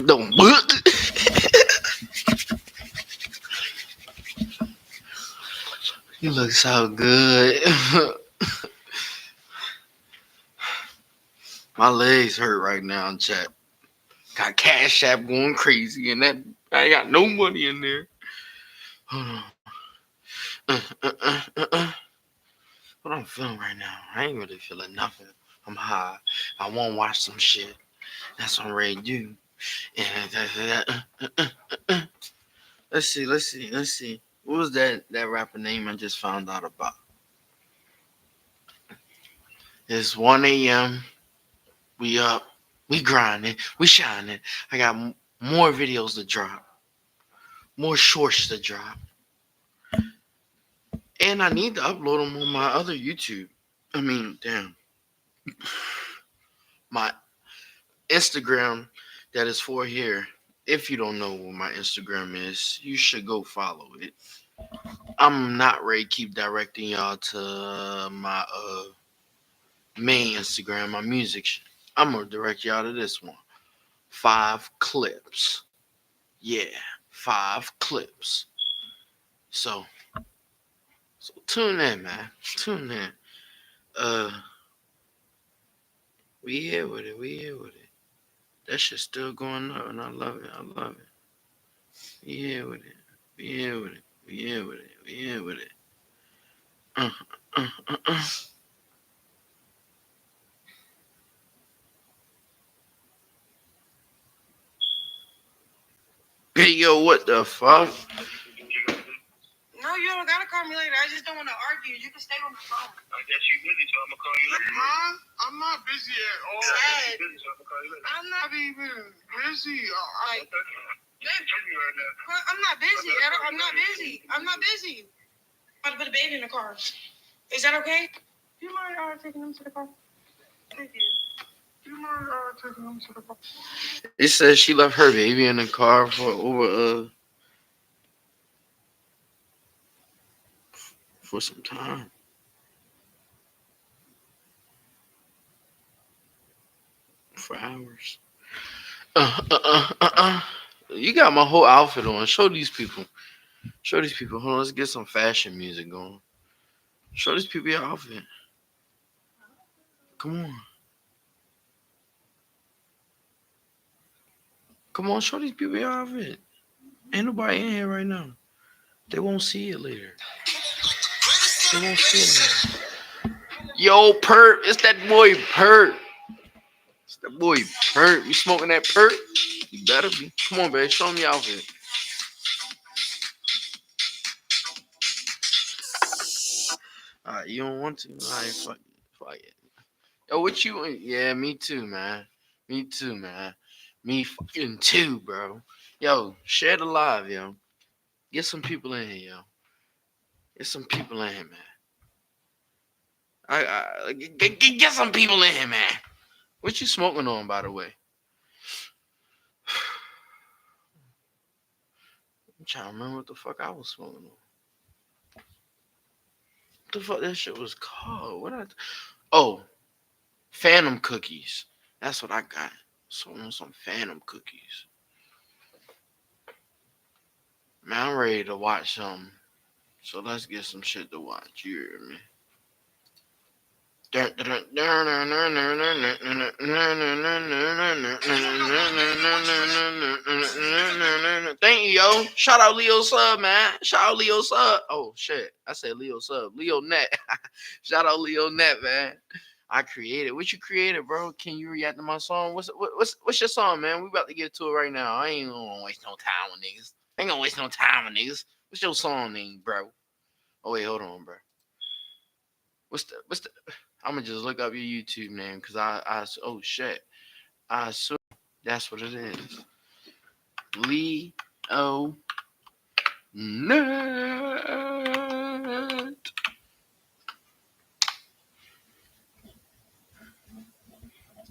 Don't book. You look so good. My legs hurt right now, chat. Got Cash App going crazy, and that I ain't got no money in there. Hold on. What I'm feeling right now? I ain't really feeling nothing. I'm high. I want to watch some shit. That's what I'm ready to do. Let's see. What was that rapper name I just found out about? It's 1 a.m. We up. We grinding. We shining. I got more videos to drop. More shorts to drop. And I need to upload them on my other YouTube. I mean, damn. My Instagram that is for here. If you don't know what my Instagram is, you should go follow it. I'm not ready to keep directing y'all to my main Instagram, my music. I'm gonna direct y'all to this one. 5 clips. Yeah, 5 clips. So tune in, man. Tune in. We here with it. That shit's still going up, and I love it. We here with it. We here with it. Uh, uh, uh, uh. Hey, yo, what the fuck? No, you don't gotta call me later. I just don't want to argue. You can stay on the phone. I guess you busy, so I'm gonna call you later. Huh? I'm not busy at all. Sad. I'm busy, so I'm gonna call you later. I'm not even busy. I'm not busy. I'm not busy. I'm not busy. I'm about to put a baby in the car. Is that okay? Do you mind taking him to the car? Thank you. Do you mind taking him to the car? It says she left her baby in the car for over for some time. For hours. You got my whole outfit on. Show these people. Hold on, let's get some fashion music going. Show these people your outfit. Come on, show these people your outfit. Ain't nobody in here right now. They won't see it later. Yo, Pert, it's that boy Pert. You smoking that Pert? You better be. Come on, baby. Show me your outfit. Alright, you don't want to? Alright, fuck it. Yo, what you? Yeah, me too, man. Me fucking too, bro. Yo, share the live, yo. Get some people in here, yo. Get some people in here, man. Get some people in here, man. What you smoking on, by the way? I'm trying to remember what the fuck I was smoking on. What the fuck that shit was called? Oh, Phantom cookies. That's what I got. So on some Phantom cookies. Man, I'm ready to watch something. So let's get some shit to watch. You hear me? Thank you, yo. Shout out Leo Sub, man. Oh shit, I said Leo Sub. Leo Net. Shout out Leo Net, man. I created. What you created, bro? Can you react to my song? What's your song, man? We about to get to it right now. I ain't gonna waste no time with niggas. What's your song name, bro? Oh wait, hold on, bro. What's the I'm gonna just look up your YouTube name because oh shit. I assume that's what it is. Leo Net.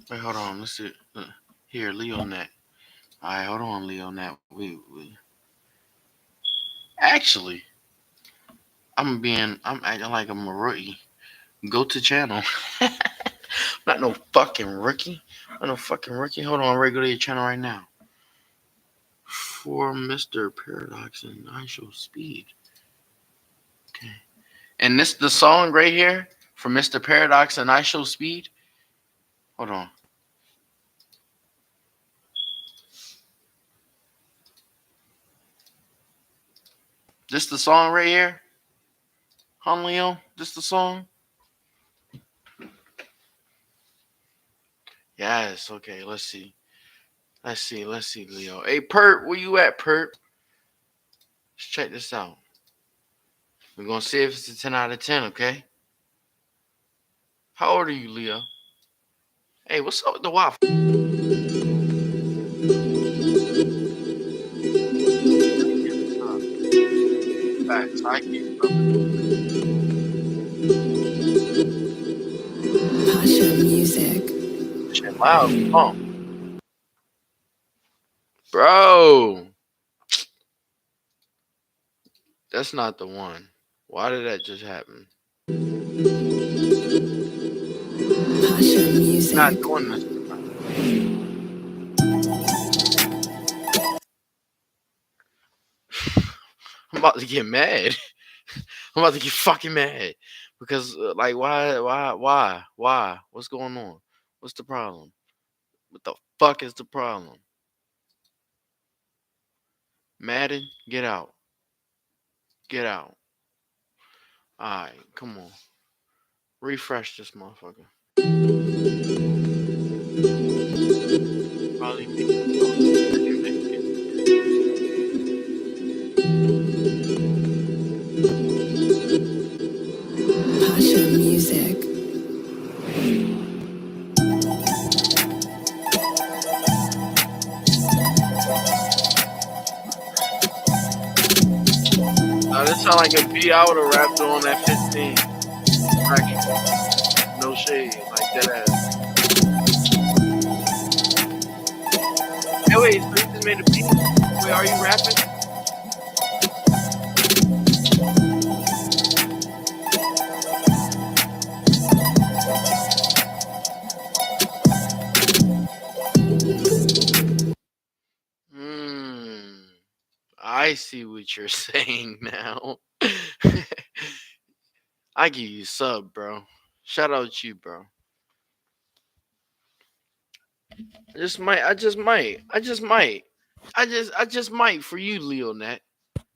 Wait, hold on. Let's see. Here, Leo Net. Alright, hold on, Leo Net. We actually I'm acting like I'm a rookie. Go to channel. Not no fucking rookie. Not no fucking rookie. Hold on, I'm ready to go to your channel right now. For Mr. Paradox and I Show Speed. Okay. And this the song right here for Mr. Paradox and I Show Speed. Hold on. This the song right here? Huh, Leo? This the song? Yes, okay, let's see. Let's see, Leo. Hey, Pert, where you at, Pert? Let's check this out. We're gonna see if it's a 10 out of 10, okay? How old are you, Leo? Hey, what's up with the waffle? Facts, I keep Pasha Music. shit loud. Oh, bro, that's not the one. Why did that just happen? Pasha Not Music. doing this. I'm about to get mad. I'm about to get fucking mad because, like, why? What's going on? What's the problem? What the fuck is the problem? Madden, get out. Get out. Alright, come on. Refresh this motherfucker. Probably Pasha Music. this sound like a beat I would have rapped on at 15. Actually, no shade, like that ass. Hey, wait, so you just made a beat? Wait, are you rapping? Hmm. I see what you're saying now. I give you a sub, bro. Shout out to you, bro. I just might for you, Leonette.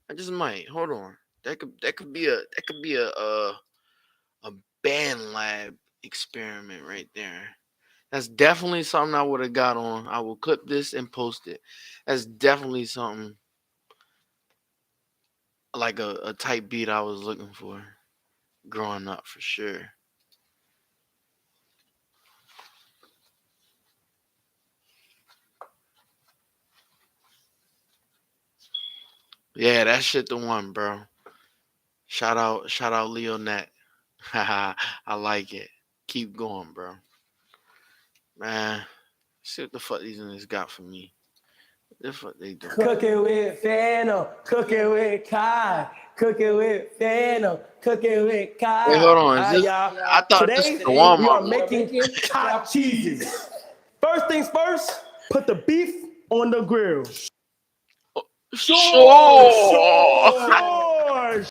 I just might. Hold on. That could be a band lab experiment right there. That's definitely something I would have got on. I will clip this and post it. That's definitely something like a type beat I was looking for growing up for sure. Yeah, that shit the one, bro. Shout out Leonette. Haha, I like it. Keep going, bro. Man, see what the fuck these niggas got for me. What the fuck they doing? Cooking with Phantom, cooking with Kai, cooking with Phantom, cooking with Kai. Wait, hold on. Is Hi, this? y'all. I thought this Today was the Walmart we are one. making cottage cheeses. First things first, put the beef on the grill. Sure.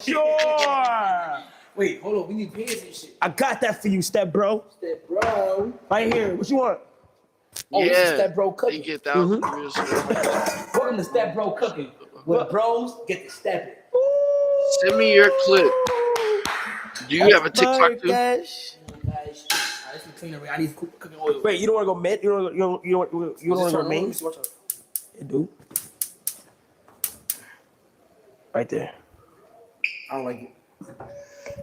Sure. Wait, hold on. We need pants and shit. I got that for you, step bro. Step bro. Right here. What you want? Oh, this is Yeah, Step Bro they cooking. get 1,000 subscribers. Welcome to Step Bro cooking. Where bros get to step it. Send me your clip. Do you have a TikTok too? Guys. Guys, this is cleaner. I need cooking oil. Wait, you don't want to go mid? You don't want to go main? You do. Right there. I don't like it.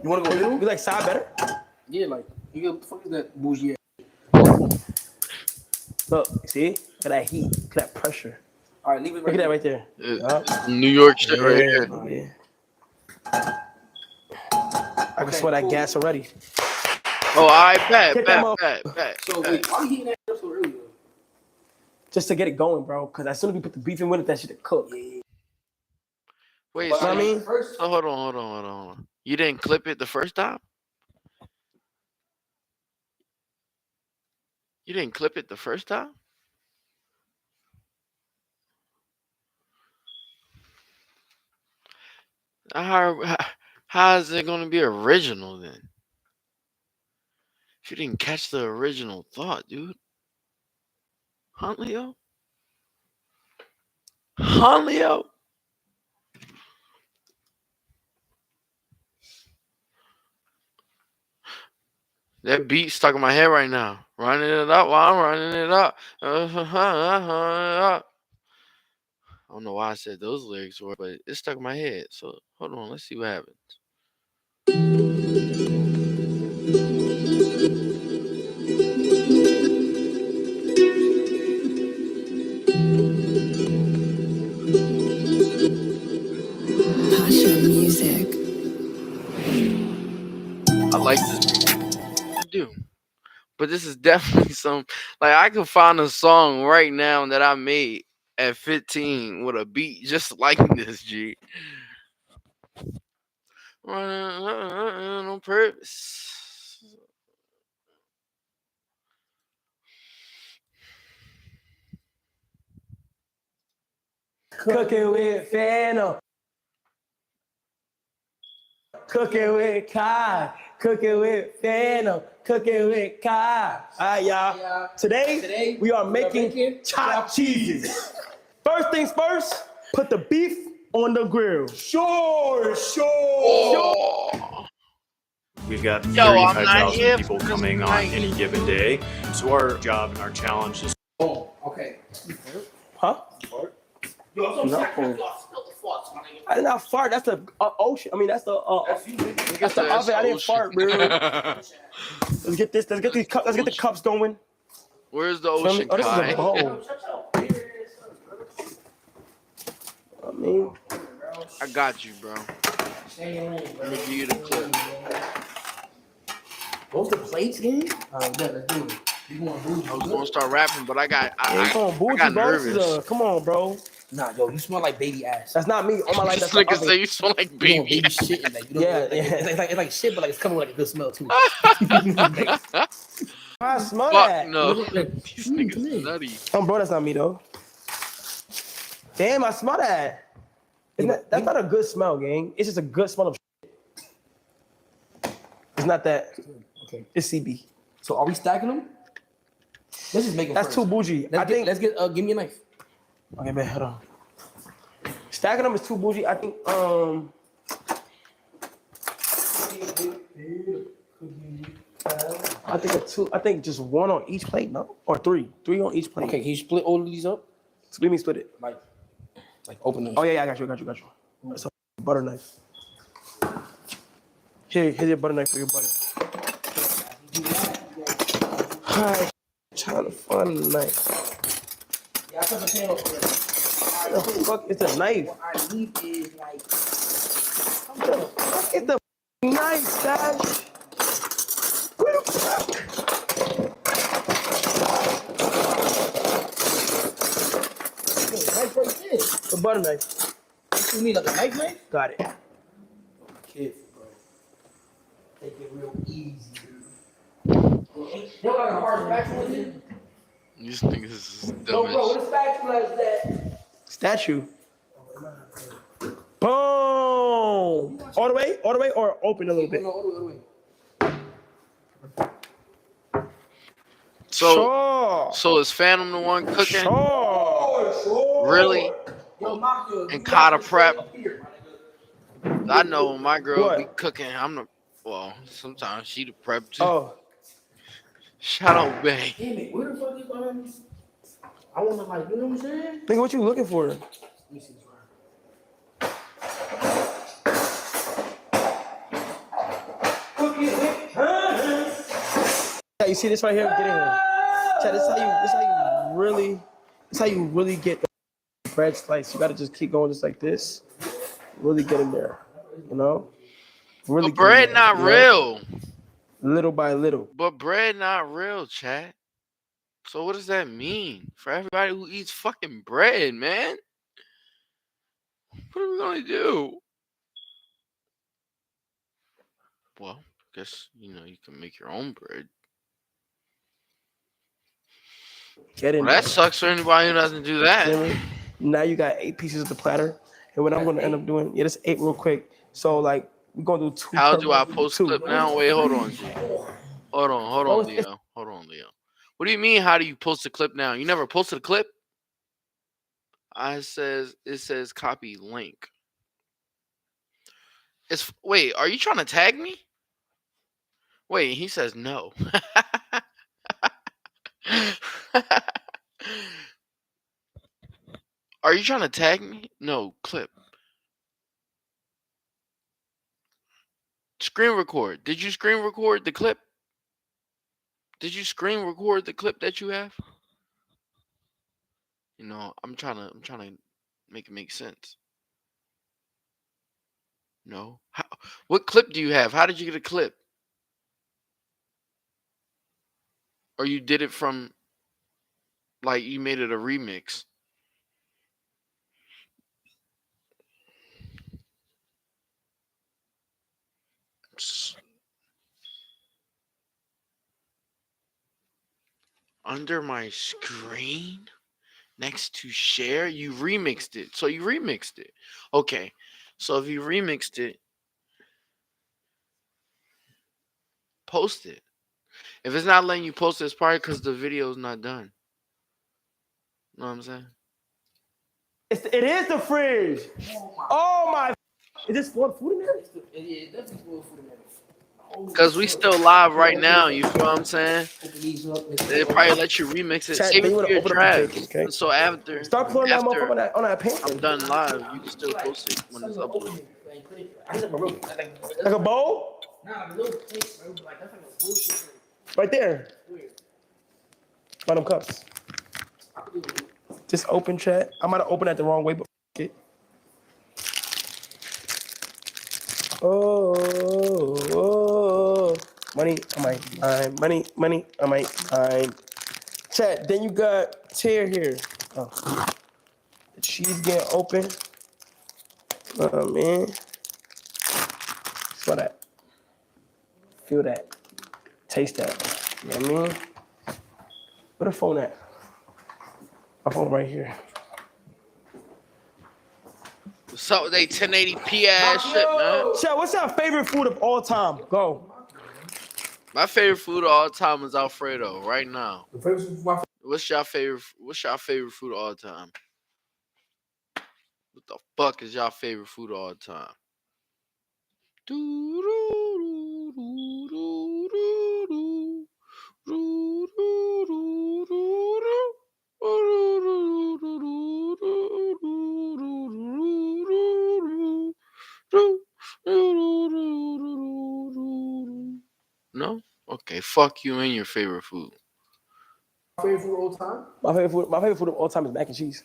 You want to go middle? You like side better? Yeah, like, what the fuck is that bougie ass? Look, see? Look at that heat. Look at that pressure. All right, leave it Look right at that right there. It's some New York shit right here. Yeah. I can smell that gas already. Oh, I bet. So, wait, why are you heating that up so early, though? Just to get it going, bro. Because as soon as we put the beef in with it, that shit to cook. Yeah. Wait, But so I mean, First, hold on. You didn't clip it the first time? You didn't clip it the first time? How is it going to be original then? If you didn't catch the original thought, dude. Huh, Leo? Huh, Leo? That beat stuck in my head right now. Running it up while I'm running it up. I don't know why I said those lyrics were, but it stuck in my head. So hold on, let's see what happens. Pasha Music. I like this. I do. But this is definitely some like I could find a song right now that I made at 15 with a beat just like this, G. Running on purpose. Cooking with Phantom. Cooking with Kai. Cooking with Phantom. Cooking with Kai. All right, y'all. Today we are making chopped cheeses. First things first, put the beef on the grill. Sure. Oh. We've got Yo, I'm not 35,000 here people for coming this on night. any given day. So our job and our challenge is Oh, okay. Huh? Yo, No. I did not fart. That's the ocean. I mean, that's the that's the oven. I didn't fart, bro. Let's get this. Let's get these cups. Let's get the cups going. Where's the Feel me? ocean, Oh, this is a Kai? bowl. I mean, I got you, bro. Let me give you the clip. What's the plates game? Yeah, let's do it. You want bougie? I was gonna start rapping, but I got come on, I bougie, got bro. This is nervous. come on, bro. Nah, yo, you smell like baby ass. That's not me. On my life, This that's the nigga oven. say you smell like You know, baby. baby shit and like you know, Yeah, it's like shit, but like it's coming with like a good smell too. I smell Fuck that. no. Like, These niggas come in. nutty. Bro, that's not me though. Damn, I smell that. That's not a good smell, gang. It's just a good smell of shit. It's not that. Okay. It's CB. So are we stacking them? Let's just make them. That's first. too bougie. Let's get. Give me a knife. Okay, man, hold on. Stacking them is too bougie. I think I think just one on each plate, no? Or three. Three on each plate. Okay, can you split all of these up? So let me split it. Like open them. Oh yeah, I got you. That's a butter knife. Here's your butter knife for your butter. Alright, trying to find a knife. Yeah, I put the pan over there. What the fuck is a knife? What I need is like. What the fuck is the knife, Stash? What the fuck? Knife right there. The butter knife. You need like a knife? Got it. Careful, bro. Take it real easy, dude. You know like a hard spatula is? These niggas is dumb No, bro, as what a spatula is that? Statue. Boom! All the way? All the way or open a little bit? No, all the way. So Sure. so is Phantom the one cooking? Sure. Really? Yo, Mafia, And Kata prep. I know when my girl What? be cooking, well, sometimes she the prep too. Oh. Shout out Bay. Damn it, where the fuck is I wanna like, you know what I'm saying? Nigga, what you looking for? Let me see this right. Yeah, you see this right here? Get in here. Chad, this how you really get the bread slice. You gotta just keep going just like this. Really get in there. You know? Really But get in bread there, not you know? real. Little by little. But bread not real, chat. So what does that mean for everybody who eats fucking bread, man? What are we gonna do? Well, guess you can make your own bread. Get in Well, that there. sucks for anybody who doesn't do that. Feel me? Now you got 8 pieces of the platter. And what I'm gonna end up doing, yeah, that's 8 real quick. So like we're gonna do 2 How per do I post 2. clip now? Wait, hold on, G. Hold on, It's Leo. Hold on, Leo. What do you mean? How do you post a clip now? You never posted a clip? It says copy link. Wait, are you trying to tag me? Wait, he says no. Are you trying to tag me? No, clip. Screen record. Did you screen record the clip? Did you screen record the clip that you have? You know, I'm trying to make it make sense. No. What clip do you have? How did you get a clip? Or you did it from like you made it a remix? Under my screen next to share, you remixed it. So you remixed it. Okay. So if you remixed it, post it. If it's not letting you post it, it's probably because the video is not done. Know what I'm saying? It is the fridge. Oh my! Is this for food in there? Yeah, definitely full food in there. Because we still live right now. You feel what I'm saying? Open these up. They probably let you remix it. Chat, Save then it you for wanna your open up the drive. bacon, okay? So after Start pulling that motherfucker on that pan. I'm done live, you can still post it when it's uploaded. Like a bowl? Nah, the little place, bro. Like, that's like a bullshit. Right there. By them cups. Just open chat. I might have opened that the wrong way, but f- it. Oh, money on my mind. Money on my mind. Chat. Then you got tear here. Oh. The cheese getting open. Oh man. Smell that. Feel that. Taste that. You know what I mean? Where the phone at? My phone right here. What's up with they 1080p ass shit, man? Chat, what's your favorite food of all time? Go. My favorite food of all time is Alfredo. Right now, The first one, what's your favorite food of all time? What the fuck is your favorite food of all time? No? Okay, fuck you and your favorite food. favorite food all time? My favorite food of all time is mac and cheese.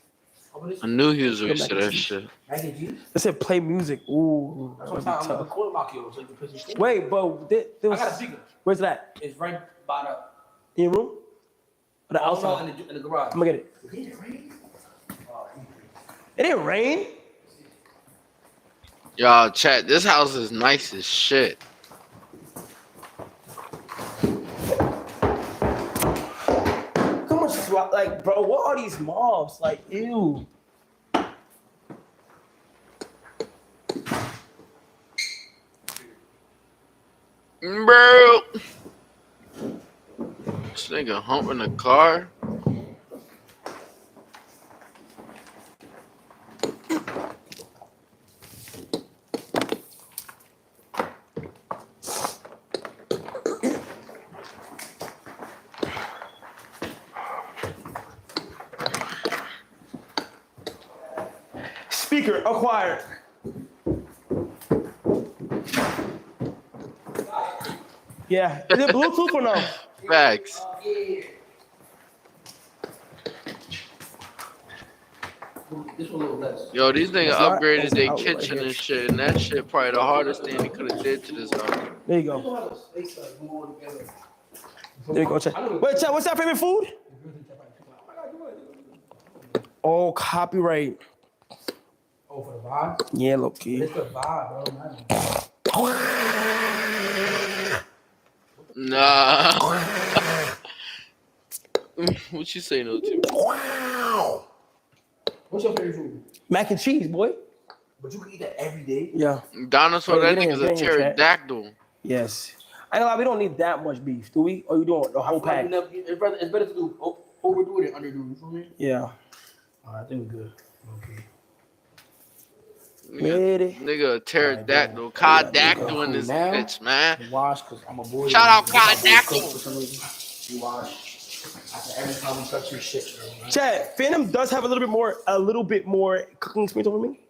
I knew he was going to say that shit. Mac and cheese? They said play music. Ooh. That's what I'm recording my kill, so you can put some. Wait, but there was, I got a speaker. where's that? It's right by the. In your room? Or the Oh, no, outside? in the garage. I'm gonna get it. It didn't rain. Y'all, chat, this house is nice as shit. Come on, like, bro, what are these mobs? Like, ew. Bro. This nigga humping the car. Speaker acquired. Yeah. Is it Bluetooth or no? Facts. This one a little less. Yo, these niggas It's not- upgraded it's their out right kitchen here. and shit, and that shit probably the hardest thing they could have did to this house. There you go. There you go, chat. Wait, chat, what's your favorite food? Oh, copyright. Oh, for the vibe? Yeah, low key. It's the vibe, bro. Nah. What you say no to? Wow. What's your favorite food? Mac and cheese, boy. But you can eat that every day. Yeah. Dinosaur, Oh, yeah, that get in nigga's here, a get in here, chat. pterodactyl. Yes. I ain't gonna lie, we don't need that much beef, do we? Or you doing the I whole feel like pack? we never, it's better to do overdo it than underdo it. You feel me? Yeah. I think we're good. Okay. Ready? Nigga, a pterodactyl. Alright, Codactyl in this now, bitch, man. Wash, because I'm a boy. Shout out For Codactyl. some reason. You wash. After every time we touch your shit, bro. Right? Chad, Phantom does have a little bit more cooking experience over me.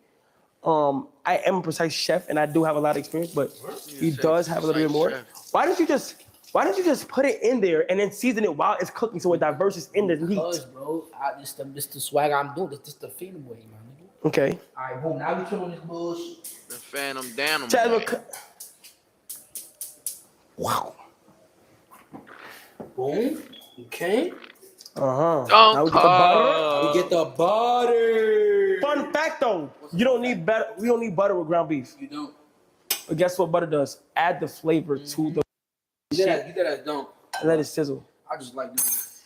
I am a precise chef and I do have a lot of experience, but he does have a little bit more. Chef. Why don't you just put it in there and then season it while it's cooking so it diverses in the Because, heat? bro, this the swag I'm doing. This the Phantom way, man. Nigga. Okay. All right, boom. Now we killing this bullshit. The Phantom Danom. Chad, man. look. Wow. Boom. Okay. Uh-huh. Don't Now we get the butter. We get the butter. Fun fact though, you don't need butter. We don't need butter with ground beef. You don't. But guess what butter does? Add the flavor to the You did that don't. and let it sizzle. I just like this.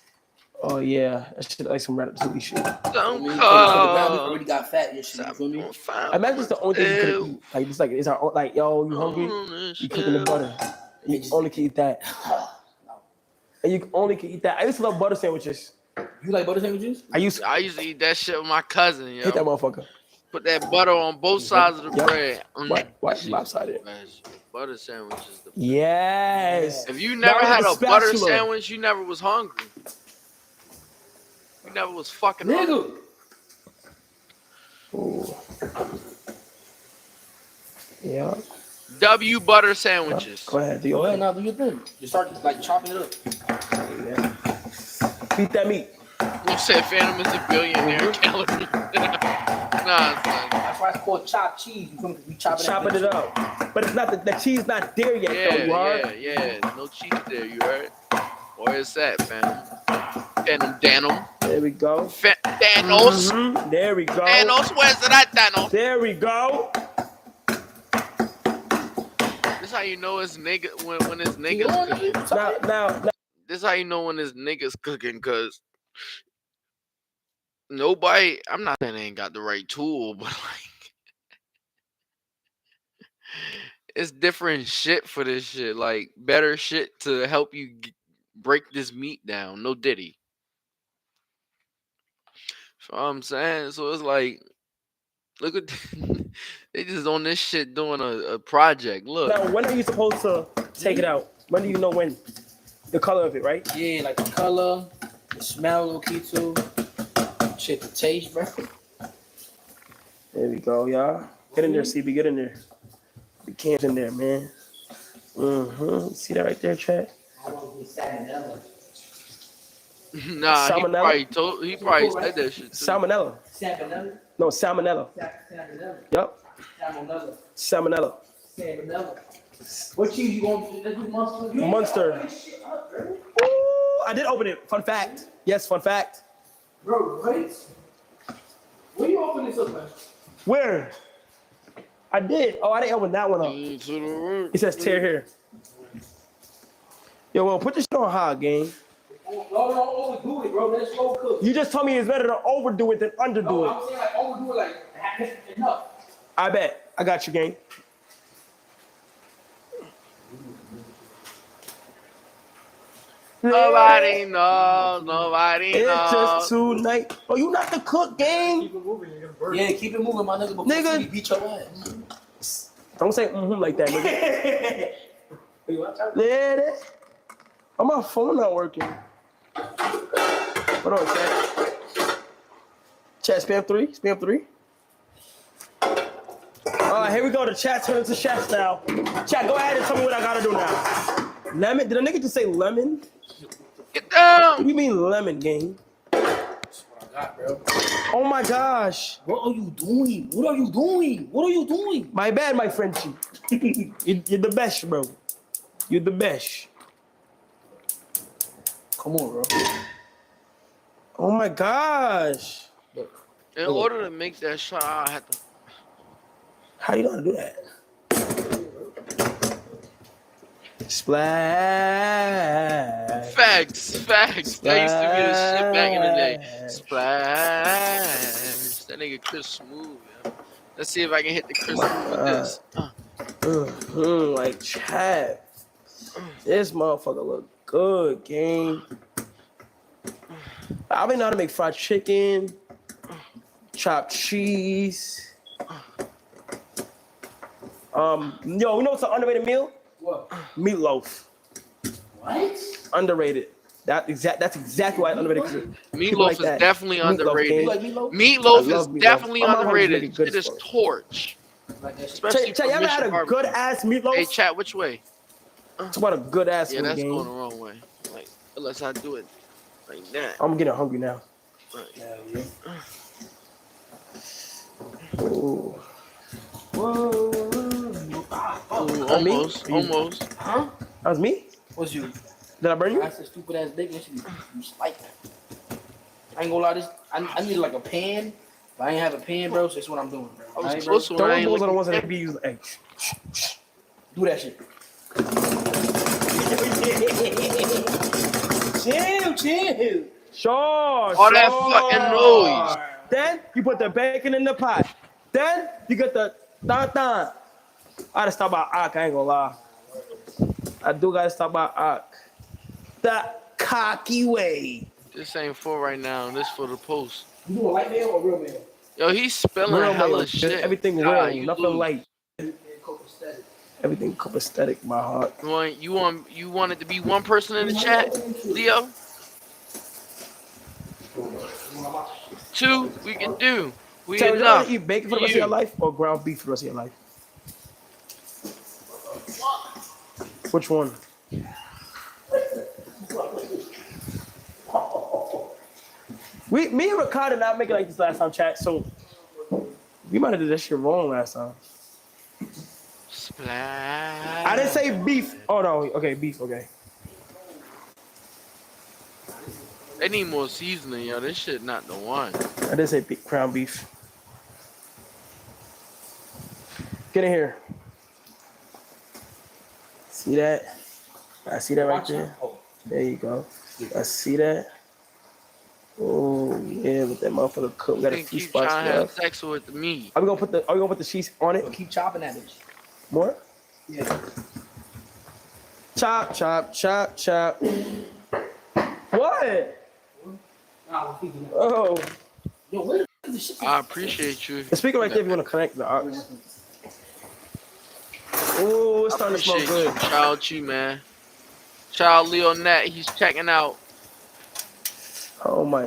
Oh yeah, that shit like some ratatouille shit. Don't We call. already got fat and shit. You feel me? I imagine it's the only thing you could eat. Like it's it's our like yo, you hungry? You cooking the butter. You only can eat that. And you only can eat that. I used to love butter sandwiches. You like butter sandwiches? I used to I used to eat that shit with my cousin, yo. hit that motherfucker. Put that butter on both sides of the Yep. bread. Why lopsided? Butter sandwiches. Yes. If you never Now had with a the butter spatula. sandwich, you never was hungry. You never was fucking hungry. Nigga. Ooh. Yeah. W butter sandwiches. Go ahead. Do Go your ahead, thing. now do your thing. You start like chopping it up. Yeah. Beat that meat. Who said Phantom is a billionaire calorie? Nah, it's like, That's why it's called chopped cheese. You feel me? We Chopping it up. But it's not the cheese not there yet though, you heard? yeah. No cheese there, you heard? Where is that, Phantom? Phantom Danom. There we go. Thanos. Mhm. There we go. Thanos, where's it at, Thanos? There we go. This how you know it's nigga when it's niggas cooking. Now, This how you know when it's niggas cooking, cause nobody. I'm not saying they ain't got the right tool, but like it's different shit for this shit. Like better shit to help you break this meat down. No diddy. So I'm saying, so it's like, look at they just on this shit doing a project. Look, now, when are you supposed to take it out? When do you know when? The color of it, right? Yeah, like the color, the smell, low key too. Shit, the taste, bro. There we go, y'all. Get in there, CB. Get in there. The can's in there, man. See that right there, chat? I want to be salmonella. nah, Salmonella? he probably said that shit too. Salmonella. Salmonella? No, salmonella. Salmonella. Yup. Salmonella. Salmonella. Salmonella. What cheese you going to do? Munster? Munster. Ooh, I did open it. Fun fact. Yes, fun fact. Bro, what? Where you open this up, man? Where? I did. Oh, I didn't open that one up. It says tear here. Yo, well, put this shit on high, gang. Don't overdo it, bro. Let it slow cook. You just told me it's better to overdo it than underdo No, it. I'm saying like overdo it, like enough. I bet. I got you, gang. Nobody knows. Nobody It's knows. just tonight. Oh, you not the cook, gang. Yeah, keep it moving, my nigga. Before Nigga. you beat your ass. Don't say like that, nigga. Lady. Oh, my phone not working. Hold on, chat. Chat, spam 3. Spam 3. All right, here we go. The chat turns to chef now. Chat, go ahead and tell me what I gotta do now. Lemon? Did a nigga just say lemon? Get What down. do you mean lemon, gang? That's what I got, bro. Oh my gosh. What are you doing? What are you doing? What are you doing? My bad, my Frenchie. You're the best, bro. You're the best. Come on, bro. Oh my gosh. In order to make that shot, I had to. How you gonna do that? Splash. Facts. That used to be the shit back in the day. Splash. That nigga Chris Smooth, yo. Let's see if I can hit the Chris Smooth with this. Like chat. This motherfucker look good, gang. I already know how to make fried chicken, chopped cheese. Yo, you know what's an underrated meal? What? Meatloaf. What? Underrated. That's exactly why it's underrated. Meatloaf like is that. definitely Meatloaf, underrated. gang. Like meatloaf? Meatloaf I is love meatloaf. definitely My mom always underrated. make it good It is for it. torch. Like that shit. Especially Chat, you for ever had Mission a Barbecue. good ass meatloaf? Hey, chat, which way? It's about a good ass Yeah, meal, that's going the gang. wrong way. Like, unless I do it like that. I'm getting hungry now. Hell yeah. Ooh. Whoa. Ooh, That me? almost. Huh? That was me? What's you? Did I burn you? That's a stupid ass bacon. You spike that. I ain't gonna lie, this I need like a pan, but I ain't have a pan, bro. So that's what I'm doing, bro. I was Alright, supposed to when I Those ain't balls are the looking. ones that be used. Hey. do that shit. Chill. Sure. All that fucking noise. Then you put the bacon in the pot. Then you get the dan. I gotta stop by Ak, I ain't gonna lie. I do gotta stop by Ak. The cocky way. This ain't for right now. This for the post. You doing light mail or real mail? Yo, he's spilling Real hella mail, shit. everything Nah, real, you nothing lose. light. Everything copacetic, my heart. You want it to be one person in the chat, Leo? 2, we can do. We Tell me, you enough. want to eat bacon for the rest of your life or ground beef for the rest of your life? Which one? Me and Ricardo did not make it like this last time, chat. So we might have did that shit wrong last time. Splash. I didn't say beef. Oh no, okay, beef. Okay. They need more seasoning, yo. This shit not the one. I did say ground beef. Get in here. See that? I see that right there. There you go. I see that. Oh yeah, with that motherfucker cook. We got a few Keep spots trying to have left. sex with me. Are we gonna put the cheese on it? Keep chopping that bitch. More? Yeah. Chop. What? Oh. Yo, where is the shit? I appreciate you. The speaker right there if you want to connect the aux. Oh, it's I starting to smell appreciate you. good. Child Chi, man. Child Leo Nat, he's checking out. Oh my.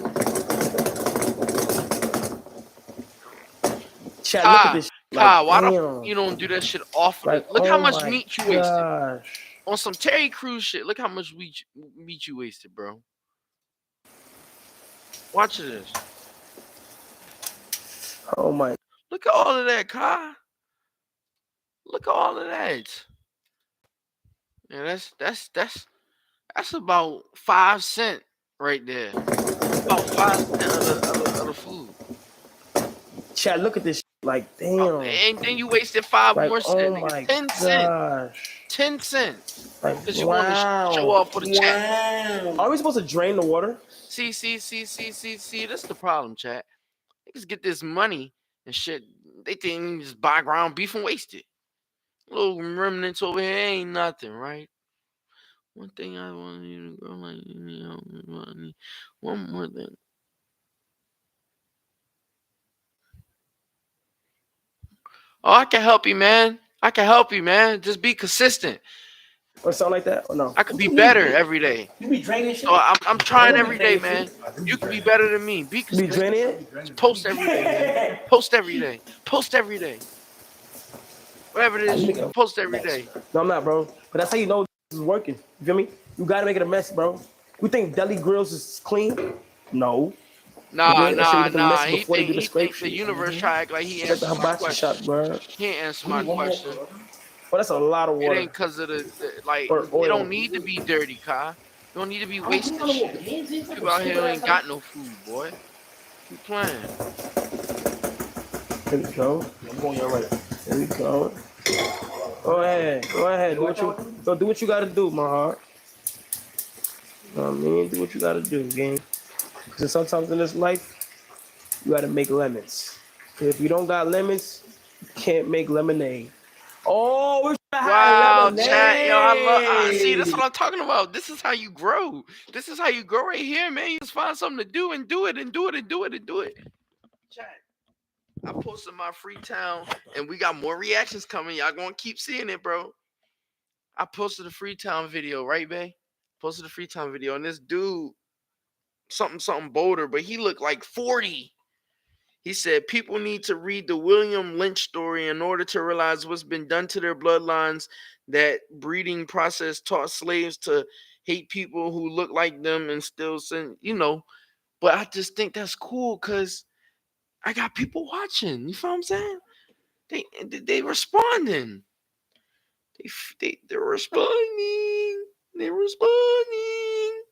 Chat, look at this shit. Kai, why the damn. you don't do that shit often? Like, Look how oh much my meat you wasted. gosh. On some Terry Crews shit, look how much meat you wasted, bro. Watch this. Oh my. Look at all of that, Kai. Look at all of that. Yeah, that's about 5 cents right there. About 5 cents of the food. Chat, look at this shit. Like, damn. And then you wasted 5 Like, more cents. oh Nigga. my 10 cents. gosh. 10 cents. Like, Because you want to show off for the chat. Are we supposed to drain the water? See. That's the problem, chat. Niggas get this money and shit. They think you just buy ground beef and waste it. Little remnants over here ain't nothing, right? One thing I want you to grow like one more thing. Oh, I can help you, man. Just be consistent. Or something like that? Or no? I could be better every day. You be draining shit? So I'm trying every day, man. You can be better than me. Be Be consistent. draining it? Post every day, man. Post every day. Post every day. Whatever it is, you can post every day. No, I'm not, bro. But that's how you know this is working. You feel me? You gotta make it a mess, bro. You think deli grills is clean? No. Nah. He He think the universe try to act like he Check the answered my hibachi question. shop, bro. He ain't answer my question. Oh, that's a lot of It water. ain't because of the like. Or It oil. don't need to be dirty, Kai. You don't need to be wasting shit. People out here who ain't got no food, boy. You playing? Here we go. I'm going your right. Here we go. Go ahead. Do what you gotta do, my heart. You know what I mean? Do what you gotta do, gang. Because sometimes in this life, you gotta make lemons. If you don't got lemons, you can't make lemonade. Oh, we're trying to have Wow, chat, yo, I love. See, that's lemonade. what I'm talking about. This is how you grow. This is how you grow right here, man. You just find something to do and do it and do it and do it and do it. Chat. I posted my Freetown, and we got more reactions coming. Y'all gonna keep seeing it, bro. I posted a Freetown video, right, Bay? Posted a Freetown video, and this dude, something bolder, but he looked like 40. He said people need to read the William Lynch story in order to realize what's been done to their bloodlines. That breeding process taught slaves to hate people who look like them and still send, But I just think that's cool because I got people watching. You feel what I'm saying? They responding. They're responding. They're responding.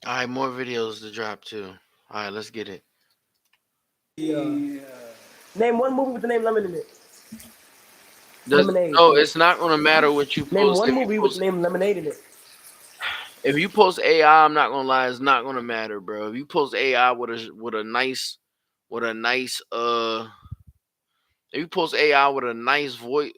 All right, more videos to drop too. All right, let's get it. Yeah. Name one movie with the name Lemon in it. Does Lemonade. No, it's not gonna matter what you Name post. one movie with the name Lemonade in it. If you post AI, I'm not gonna lie, it's not gonna matter, bro. If you post AI with a nice if you post AI with a nice voice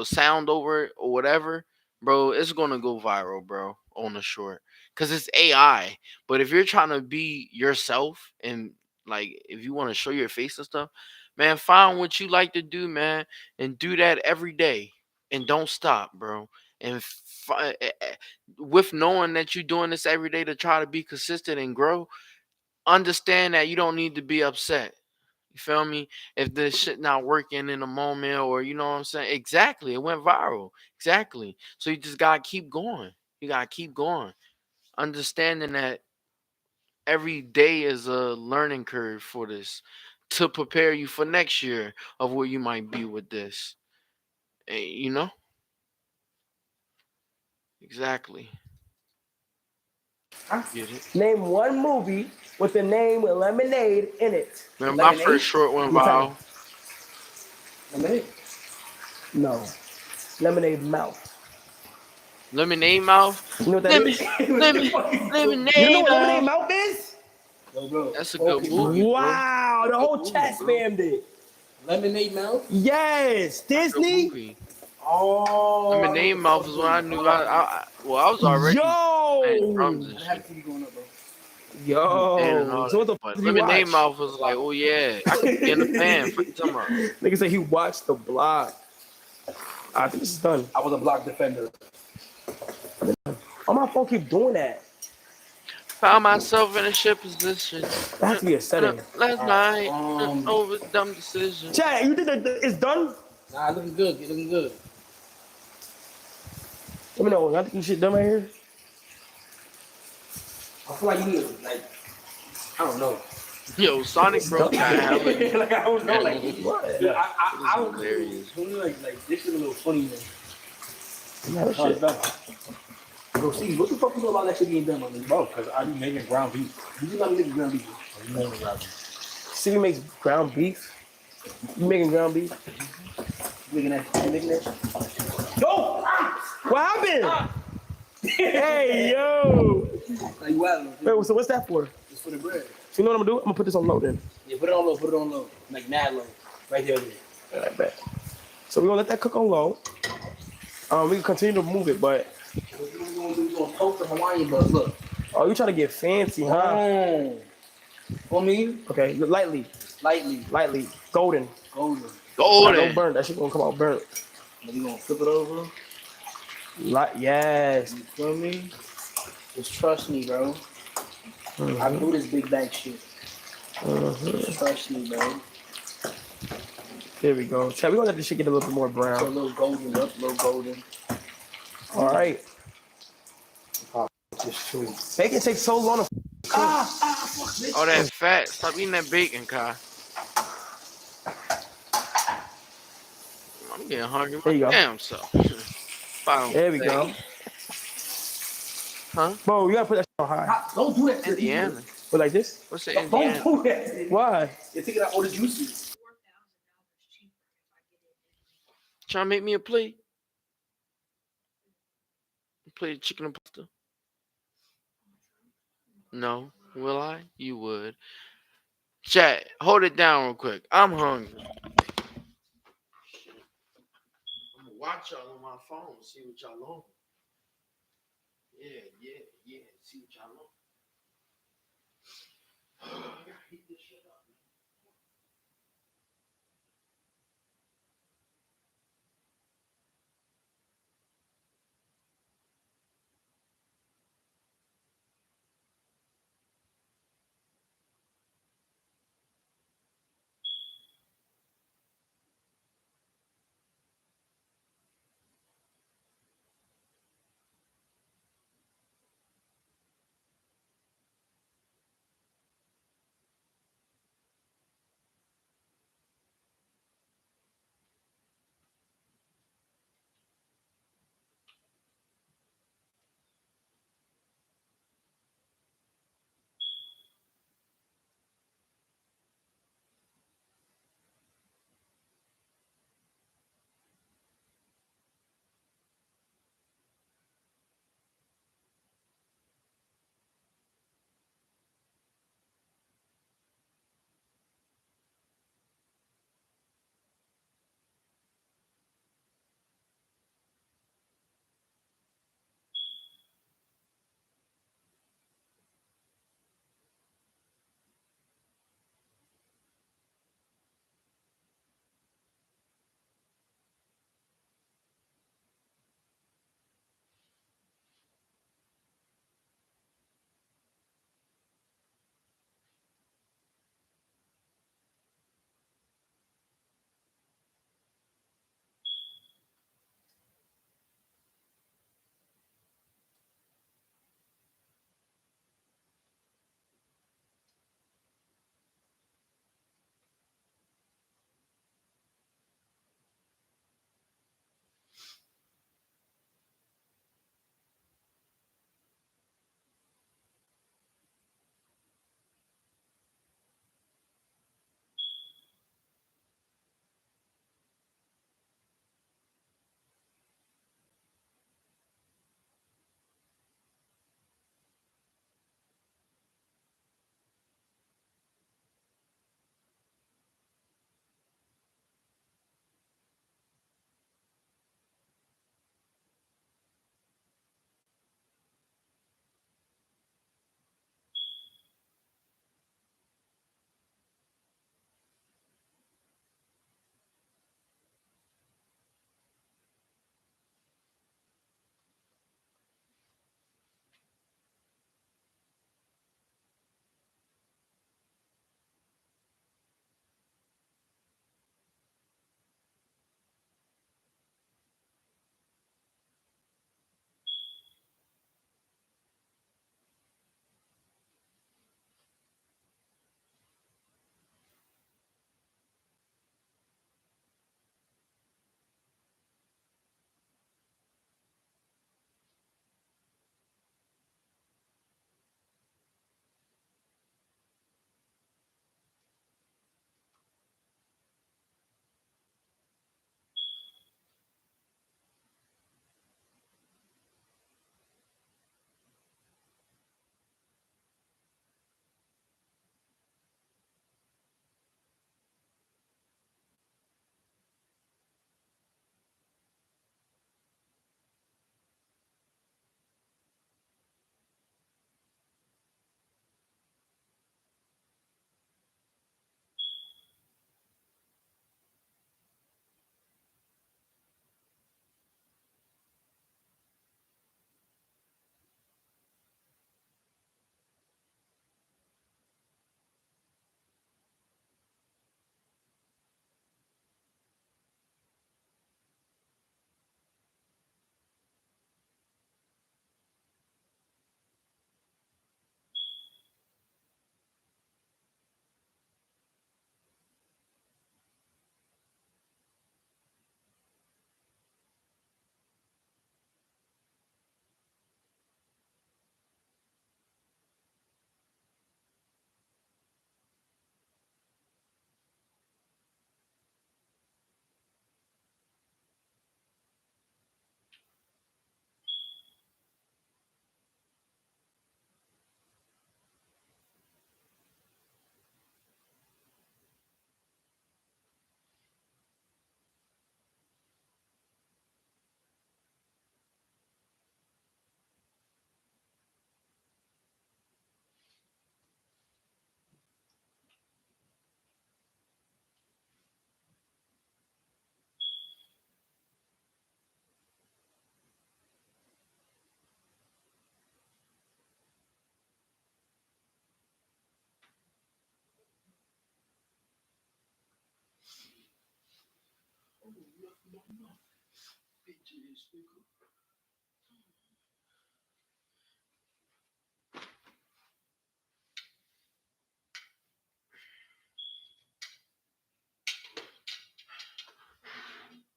sound over it or whatever, bro, it's gonna go viral, bro, on the short. Cause it's AI. But if you're trying to be yourself and like if you want to show your face and stuff, man, find what you like to do, man, and do that every day. And don't stop, bro. And with knowing that you're doing this every day to try to be consistent and grow, understand that you don't need to be upset. You feel me? If this shit not working in the moment or you know what I'm saying? Exactly. It went viral. Exactly. So you just gotta keep going. You gotta keep going. Understanding that every day is a learning curve for this to prepare you for next year of where you might be with this. You know? Exactly. Get it? Name one movie with the name Lemonade in it. Remember my Lemonade? first short went Your time. viral? Lemonade. No. Lemonade Mouth. Lemonade mouth? You know what that Lemon, is? lemon, You don't know lemonade what Lemonade mouth. Mouth is? Yo, bro. That's a good Okay, movie, bro. Wow, the whole chat bro. spammed it. Lemonade mouth? Yes, Good Disney. movie. Oh. Lemonade mouth is when I knew I was already playing drums Yo, and I have shit. TV going up, bro. And yo. all So that. what the f- But did you Lemonade watch? mouth was like, oh yeah, I could be in the fan. Fuck you talking about. Nigga said he watched the block. I think this is done. I was a block defender. Oh, my phone keep doing that. Found myself in a shit position. That has to be a setting. Last night Um, over dumb decision. Chat, you think that it's done? Nah, looking good. Looking good. Let me know. I think this shit done right here. I feel like you need, like, I don't know. Yo, Sonic Bros got hella. Like, I don't know. Like, What? dude, I don't know. Hilarious. Like, this is a little funny, man. Yeah, that Oh, shit. it's done. Bro, see, what the fuck you know about that shit being done on this, bro? Because I be making ground beef. You not making ground beef. You making ground beef. Stevie makes ground beef. You making ground beef? You making that? You making that? Yo! What happened? Hey, yo! Like, you wild, Wait, so what's that for? it's for the bread. So you know what I'm gonna do? I'm gonna put this on low then. Yeah, put it on low. Put it on low. Like, mad low. Right there. All right, bet. So we're gonna let that cook on low. We can continue to move it, but What you gonna toast the Hawaiian buzz? Look. oh, you trying to get fancy, huh? Oh. For me, Okay, lightly, lightly, golden. golden. Golden. Don't burn. That shit gonna come out burnt. Then you gonna flip it over. Yes. You feel me? Just trust me, bro. I do this big bag shit. Just trust me, bro. There we go. Chat, we're gonna let this shit get a little bit more So a brown. little golden up, little golden. All right. Just true. Bacon takes so long to All that fat. Stop eating that bacon, Kai. I'm getting hungry. There you go. Damn, so. There we go. Huh? Bro, you gotta put that shit on high. Don't do that to the Indiana. But like this? What's the Don't Indiana? do that. Why? You're taking out all the juices. Trying to make me a plate? A plate of chicken and pasta? No. Will I? You would. Chat, hold it down real quick. I'm hungry. I'm gonna watch y'all on my phone, see what y'all on. Yeah. See what y'all on. I gotta heat this shit up.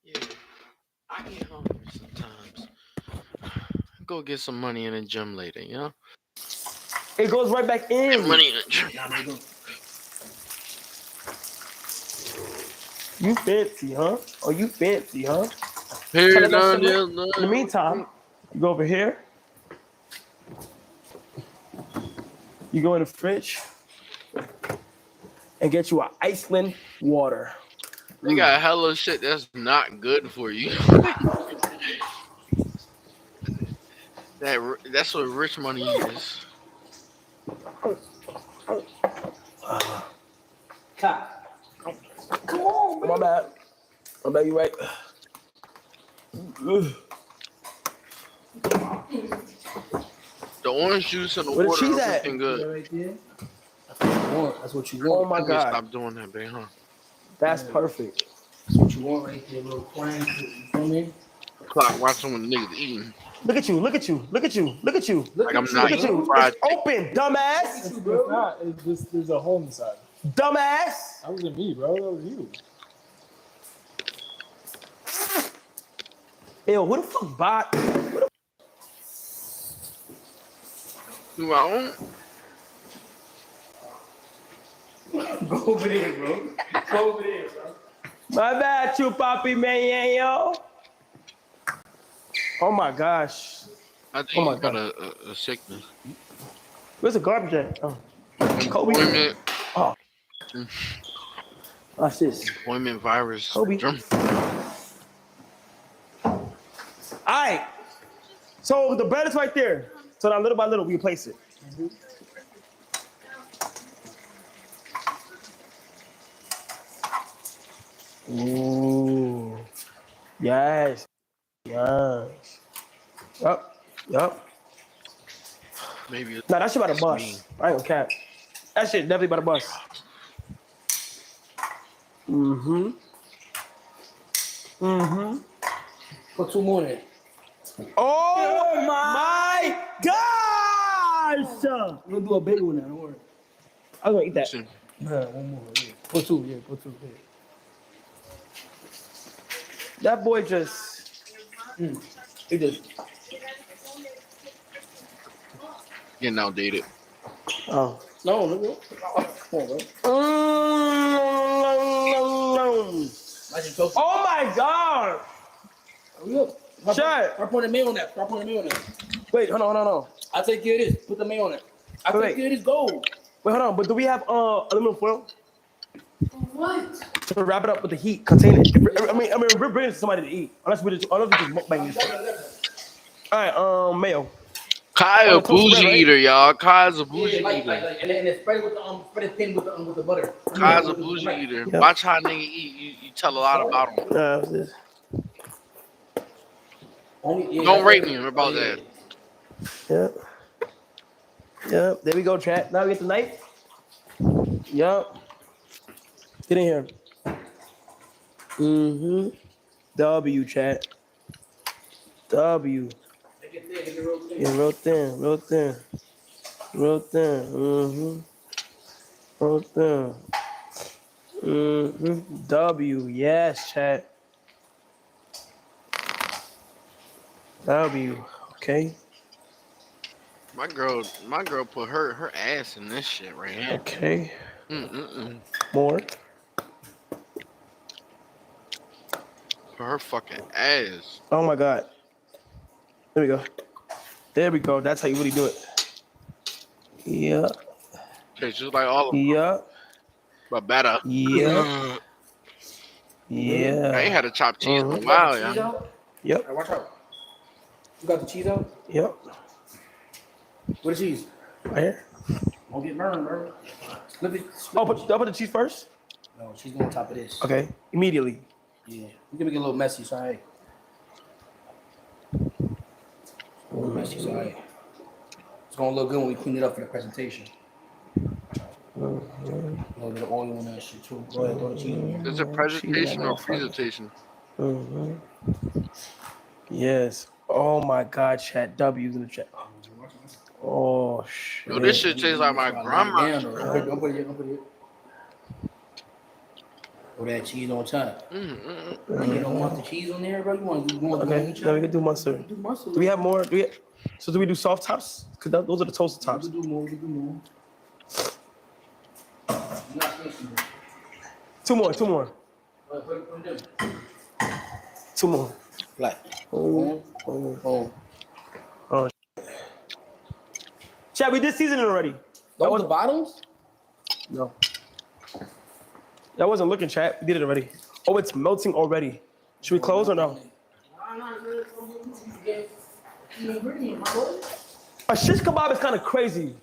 Yeah, I get hungry sometimes. Go get some money in the gym later, you know? It goes right back Get in. money in the gym. Nah, they go. You fancy, huh? Oh, you fancy, huh? Here, Try to no, simmer. no, In the meantime, you go over here. You go in the fridge and get you an Iceland water. they got hella shit that's not good for you. That's what rich money is. Cop. My bad. My bad, you right. Ugh. The orange juice and the Where the water cheese are at? looking good. Right there. That's what you want. That's what you Oh want. my I need to God. stop doing that, babe, huh? That's perfect. That's what you want right there, little crank. You feel me? Clock watching when niggas eating. Look at you, look at you, look at you, look at you. Look Like I'm at not Look at you, eating you. bro. fried It's open, dumbass. Look at you, It's bro. not. It's just there's a hole inside. Dumbass. That wasn't me, bro. That was you. Yo, who the fuck bought? Do I own? Go over there, bro. Go over there, bro. My bad, you poppy man, yo. Oh my gosh. I think Oh my you got God. a sickness. Where's the garbage at? Oh, Kobe. Employment, Oh, watch this. employment virus. Kobe. Drum. All right. So the bread is right there. So now little by little we place it. Ooh. Yes. Yes. Yup. Yup. Maybe it's Nah, that shit about to me. bust. I ain't gonna cap. That shit definitely about to bust. Mm-hmm. Mm-hmm. Put 2 more in. Oh my gosh! I'm gonna do a big one now. Don't worry. I'm gonna eat that. Listen, Yeah, 1 more. Yeah. Put 2. Yeah, put 2. Yeah. That boy just. He just. getting outdated. Oh. No, no. Come on, bro. Imagine toast. Oh my god! Hurry up. Shut. Start putting the mayo on that. Start putting the mayo on that. Wait, hold on. I'll take care of this. Put the mayo on it. I'll Wait. take care of this. Go. Wait, hold on. But do we have aluminum foil What? to wrap it up with the heat container? I mean, we're bringing it to somebody to eat. Unless we just mukbang this shit. All right, mayo. Kai a Oh, toast bougie bread, right? eater, y'all. Kai's a bougie Yeah, eater. and then spread it with the spread it thin with the butter. Kai's a bougie eater. Yeah. Watch how nigga eat. You tell a lot about him. This. Don't rate me about that. Yep. Yep. There we go, chat. Now we get the knife. Yep. Get in here. Mm-hmm. W, chat. W. Yeah, real thin. Mm-hmm. Real thin. Mm-hmm. W. Yes, chat. W. Okay. My girl put her ass in this shit right here. Okay. Mm-mm-mm. More. Put her fucking ass. Oh my God. There we go. There we go. That's how you really do it. Yeah. Tastes just like all of them, Yeah. but better. Yeah. I Yeah. ain't had a chopped cheese in a while, Cheese yeah. out? Yep. Hey, watch out. You got the cheese out? Yep. Where the cheese? Right here. Don't get burned, bro. Flip it. Oh, but I'll put the cheese first? No, she's going on top of this. Okay. Immediately. Yeah. We're gonna get a little messy, so hey. A little messy, so hey. It's gonna look good when we clean it up for the presentation. A little bit of oil on that shit too. Go ahead, throw the cheese in here. Is it presentation or presentation? Mm-hmm. Yes. Oh my God, chat. W's in the chat. Oh shit. Yo, this shit tastes like my grandma's. Don't put it. Or that cheese on top. Mm-hmm. You don't want the cheese on there, bro? You want to Okay, now we can do mustard. do mustard. Do we have more? So do we do soft tops? Cause those are the toasted tops. We can do more. You're not supposed to. Two more. Put it down. Two more. Like. Oh. Chat, we did seasoning already. That was the bottoms? No. That wasn't looking, chat. We did it already. Oh, it's melting already. Should we close or no? A shish kebab is kind of crazy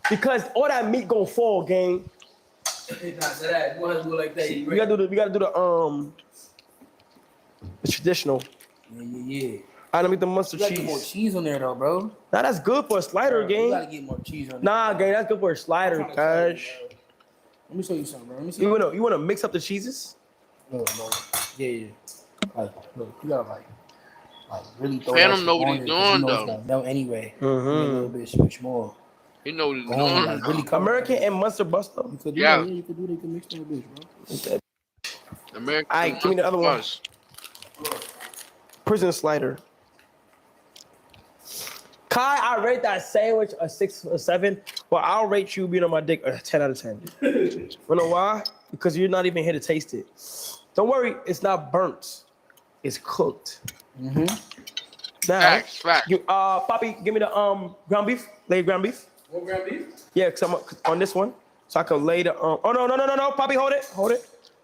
because all that meat gonna fall, gang. It's not that. You want to do it like that. We gotta do the traditional. Yeah. I don't make the mustard You gotta get more cheese. cheese on there, though, bro. Nah, that's good for a slider, You gang. gotta get more cheese on there. Nah, gang, that's good for a slider, gosh. Let me show you something, bro. Let me see. You wanna mix up the cheeses? No. Yeah. Like, look, you gotta like really throw Phantom that shit know what on he it, 'cause doing, you know though. it's gonna melt anyway. Mm-hmm. A little bit switch more. You know what he's Go on, doing. like, really cover American it. and mustard buster. You could do Yeah. that. Yeah, you could do that. You can mix that bitch, bro. Okay. American. Alright, give me the other one. Plus. Prison slider. Kai, I rate that sandwich a 6 or 7, but I'll rate you being on my dick a 10 out of 10. You know why? Because you're not even here to taste it. Don't worry, it's not burnt. It's cooked. Mm-hmm. Now, Facts. Poppy, give me the ground beef, laid ground beef. What ground beef? Yeah, cause I'm on this one, so I can lay the Oh no, Poppy, hold it.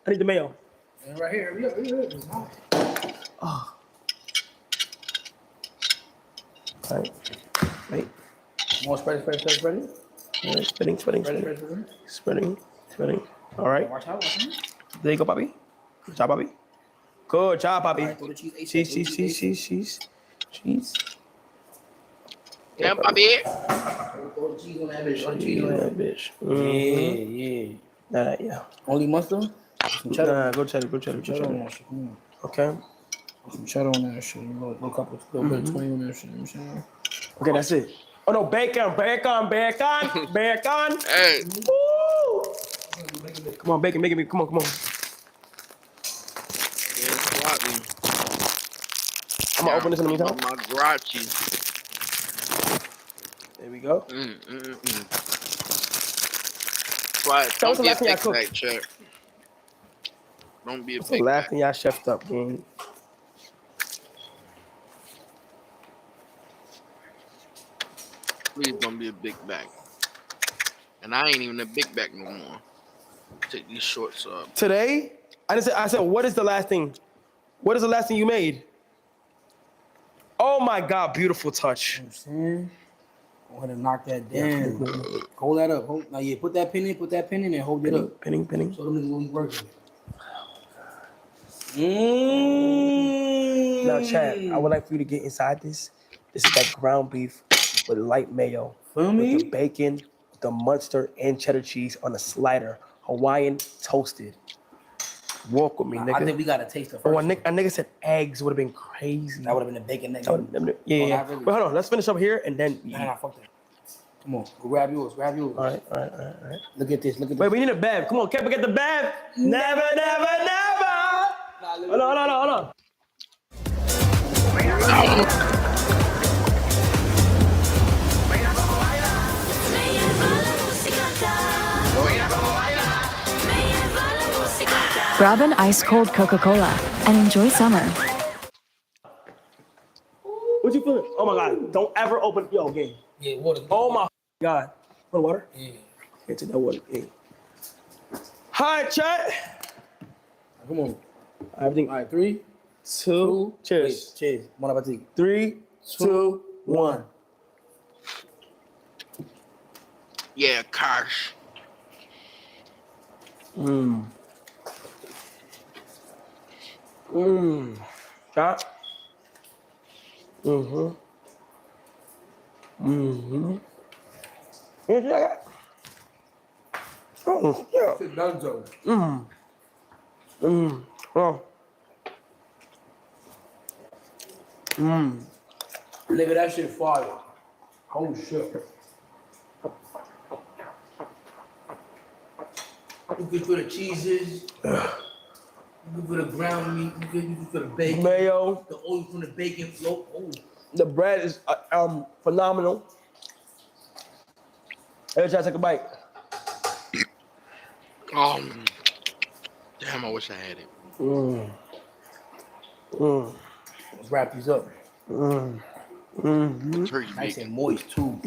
I need the mayo. Yeah, right here. Hurry up. It's hot. Oh. All right. Wait. More spread. All right, spreading. All right. Watch out. There you go, Poppy. Good job, Poppy. Good job, Poppy. All right, throw the cheese. Cheese. Yeah, Bobby. Throw the cheese on that bitch. Throw the cheese Cheese on on that. that bitch. Yeah. Yeah. Only mustard? Some cheddar. Nah, go cheddar. Cheddar on that shit. Come on. Okay. Some cheddar on that shit. Little bit of 20 on that shit. You know what I'm saying? Okay, that's it. Oh no, bacon. Hey. Woo! Come on, bacon. Come on. Yeah, swap me. I'm gonna open this in the meantime. My grachi. There we go. Right, That was don't the be a last thing I big cooked. bag, check. Don't be a What's the big last bag. thing y'all chefed up, gang? Please don't be a big bag. And I ain't even a big bag no more. Take these shorts up. Today, I said, what is the last thing? What is the last thing you made? Oh my God, beautiful touch. You know what I'm saying? Go ahead and knock that down. Hold that up. Now, yeah, put that pin in and hold it up. Pinning. So them niggas will be working. Now, Chad, I would like for you to get inside this. This is that ground beef with light mayo. Feel me? With the bacon, the mustard, and cheddar cheese on a slider. Hawaiian toasted. Walk with me, nigga. I think we gotta taste the first Oh, a one. nigga said eggs would have been crazy. That would have been a bacon neck. Yeah. not really. But hold on, let's finish up here and then. Nah, fuck that. Come on, go grab yours. All right. Look at this. Wait, we need a bev. Come on, Kevin, get the bev. Never. Hold on. Grab an ice cold Coca-Cola and enjoy summer. What you feeling? Oh my God, don't ever open game. Yeah, water. Oh my God. Want water? Yeah. Can't take that water. Hey. Hi, chat. Come on. Everything. All right, 3, 2, cheers. Wait, cheers. Bon appetit. 3, 2, 1. Yeah, gosh. Shot. Yeah. Oh, yeah. Sit down, Joe. Oh. Nigga, that shit fire. Oh shit. You good for the cheeses. You good for the ground meat. You good for the bacon. Mayo. The oil from the bacon float. Oh. The bread is phenomenal. Every time I take a bite. Damn, I wish I had it. Let's wrap these up. Turkey Nice bacon. and moist too.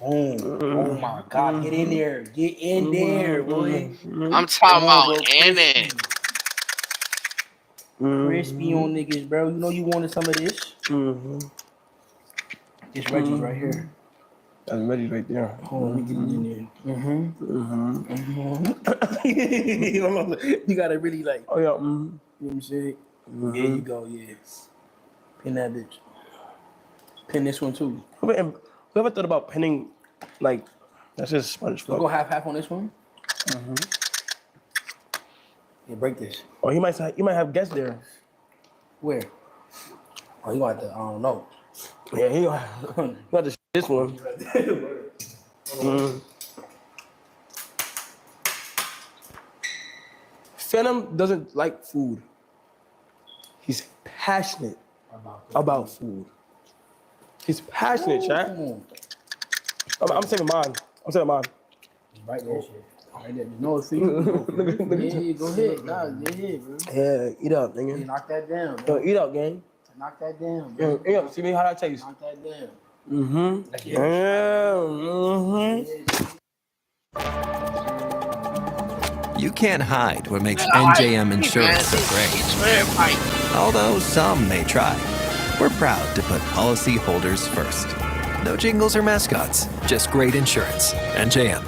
Oh my God, get in there. Get in there, boy. I'm talking about bro, in it. Crispy on niggas, bro. You know you wanted some of this. This Reggie's right here. That's ready right there. Hold on, let me get it in there. You gotta really like. Oh yeah. You know what I'm saying? There you go. Yeah. Pin that bitch. Pin this one too. Whoever thought about pinning, like, that's just sponge We'll fuck. go half on this one. Yeah, break this. Oh, he might have guests there. Where? Oh, you got the, I don't know. Yeah, he got this one. Phantom doesn't like food. He's passionate about food. He's passionate, chat. I'm saving mine. Right there, shit. Right there. No, see? Yeah, go ahead. Nah, yeah, bro. Yeah, eat up, nigga. Yeah, knock that down, Yo, bro. eat up, gang. Knock that down, bro. Eat up. See me how that tastes. Knock that down. You can't hide what makes NJM Insurance so great. Although some may try. We're proud to put policyholders first. No jingles or mascots, just great insurance. NJM.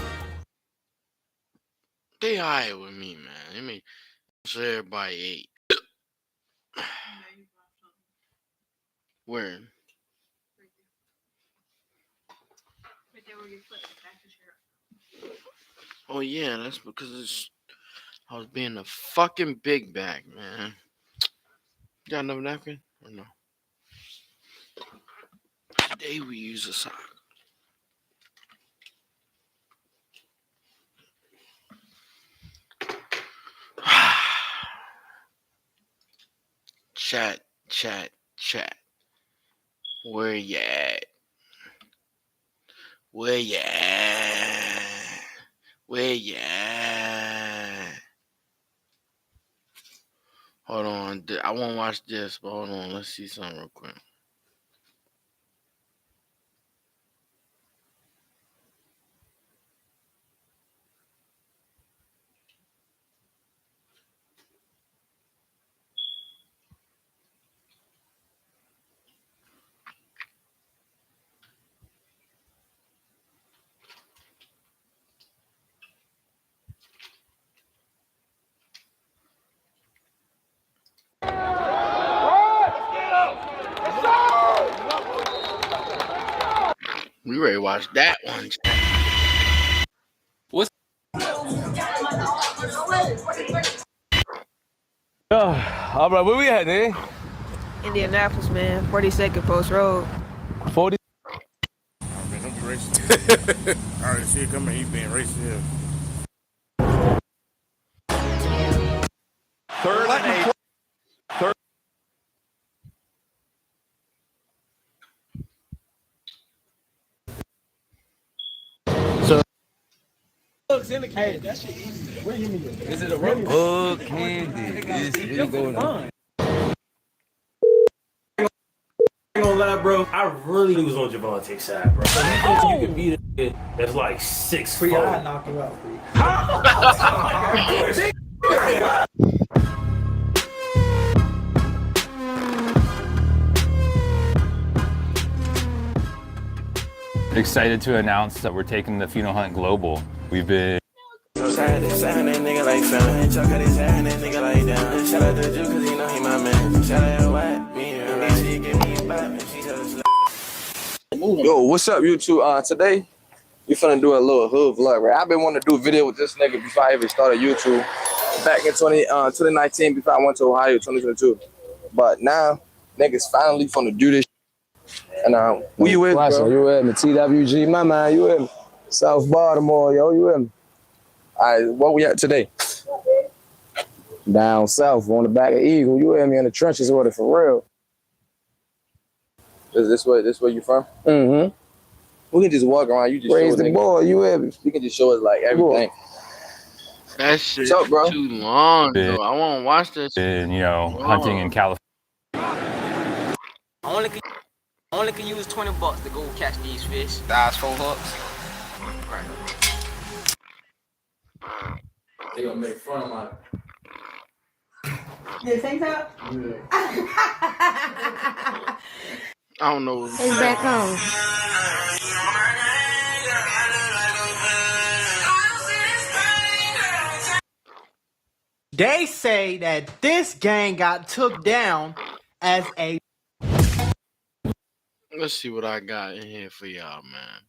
They alright with me, man. Let me say everybody ate. Where? Oh yeah, that's because I was being a fucking big bag, man. You got another napkin or no? Today we use a sock. Chat. Where you at? Where you at? Hold on. I want to watch this, but hold on. Let's see something real quick. We ready to watch that one. All right, where we at, man? Indianapolis, man. 42nd Post Road. 40. Man, don't be racist. I already see it coming. He being racist here. Third and 8. Looks indicated. That shit easy. Where you mean? Is it a rubber? Oh, candy. It's really going on. I ain't gonna lie, bro. I really was on Javante's side, bro. You can beat it. That's like 6'4". I knocked him out, Excited to announce that we're taking the Funeral Hunt global. We've been Yo, what's up, YouTube? Today we finna do a little hood vlog, right? I've been wanting to do a video with this nigga before I even started YouTube back in 2019 before I went to Ohio 2022. But now Niggas finally finna do this. And who you with, Watson, bro? you with me? TWG, my man, you with me? South Baltimore, yo, you with me? All right, where we at today? Down south, on the back of Eagle, you with me in the trenches with it for real. Is this where you from? Mm-hmm. We can just walk around. You just Raise show the niggas. boy, you with me? You can just show us like everything. That shit What's up, bro? too long, though. I want to watch this. Been, you know, hunting in California. Only can use $20 to go catch these fish. Size 4 hooks. Right. They gonna make fun of my. The same time? I don't know. It's back home. They say that this gang got took down as a. Let's see what I got in here for y'all, man.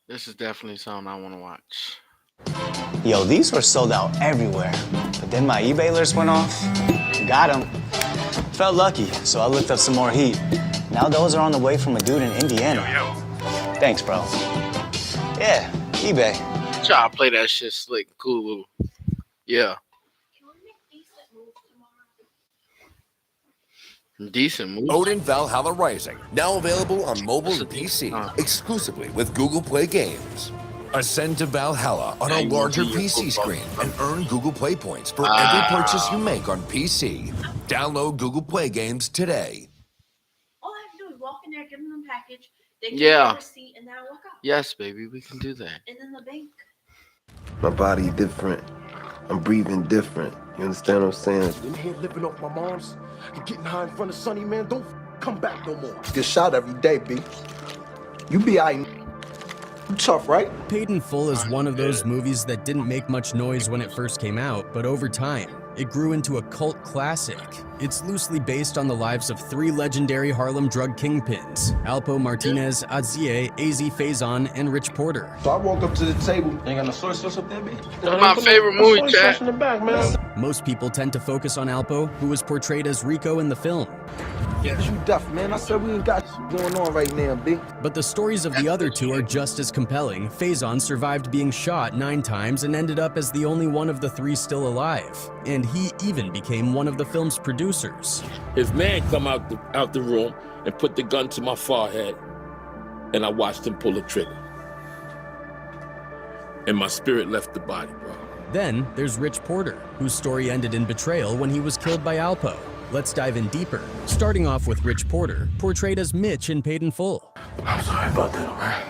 This is definitely something I want to watch. Yo, these were sold out everywhere. But then my eBay list went off. Got them. Felt lucky, so I looked up some more heat. Now those are on the way from a dude in Indiana. Thanks, bro. Yeah, eBay. Try to play that shit slick, cool. Yeah. Decent move. Odin Valhalla Rising, now available on mobile and PC, exclusively with Google Play Games. Ascend to Valhalla on a larger PC screen and earn Google Play points for every purchase you make on PC. Download Google Play Games today. All I have to do is walk in there, give them the package, they give Yeah. me a receipt, and then I walk out. Yes, baby, we can do that. And then the bank. My body different. I'm breathing different. You understand what I'm saying? In here living off my mom's and getting high in front of Sonny, man. Don't come back no more. Get shot every day, B. You be aight. You tough, right? Paid in Full is one of those movies that didn't make much noise when it first came out, but over time, it grew into a cult classic. It's loosely based on the lives of 3 legendary Harlem drug kingpins, Alpo Martinez, Azie, AZ Faison, and Rich Porter. So I walk up to the table. Ain't got no soy sauce up there, B? That's my favorite movie, chat. In the back, man. Most people tend to focus on Alpo, who was portrayed as Rico in the film. Yeah, you deaf, man. I said we ain't got going on right now, B. But the stories of the other two are just as compelling. Faison survived being shot 9 times and ended up as the only one of the 3 still alive. And he even became one of the film's producers. His man come out the room and put the gun to my forehead, and I watched him pull the trigger. And my spirit left the body, bro. Then there's Rich Porter, whose story ended in betrayal when he was killed by Alpo. Let's dive in deeper, starting off with Rich Porter, portrayed as Mitch in Paid in Full. I'm sorry about that, man.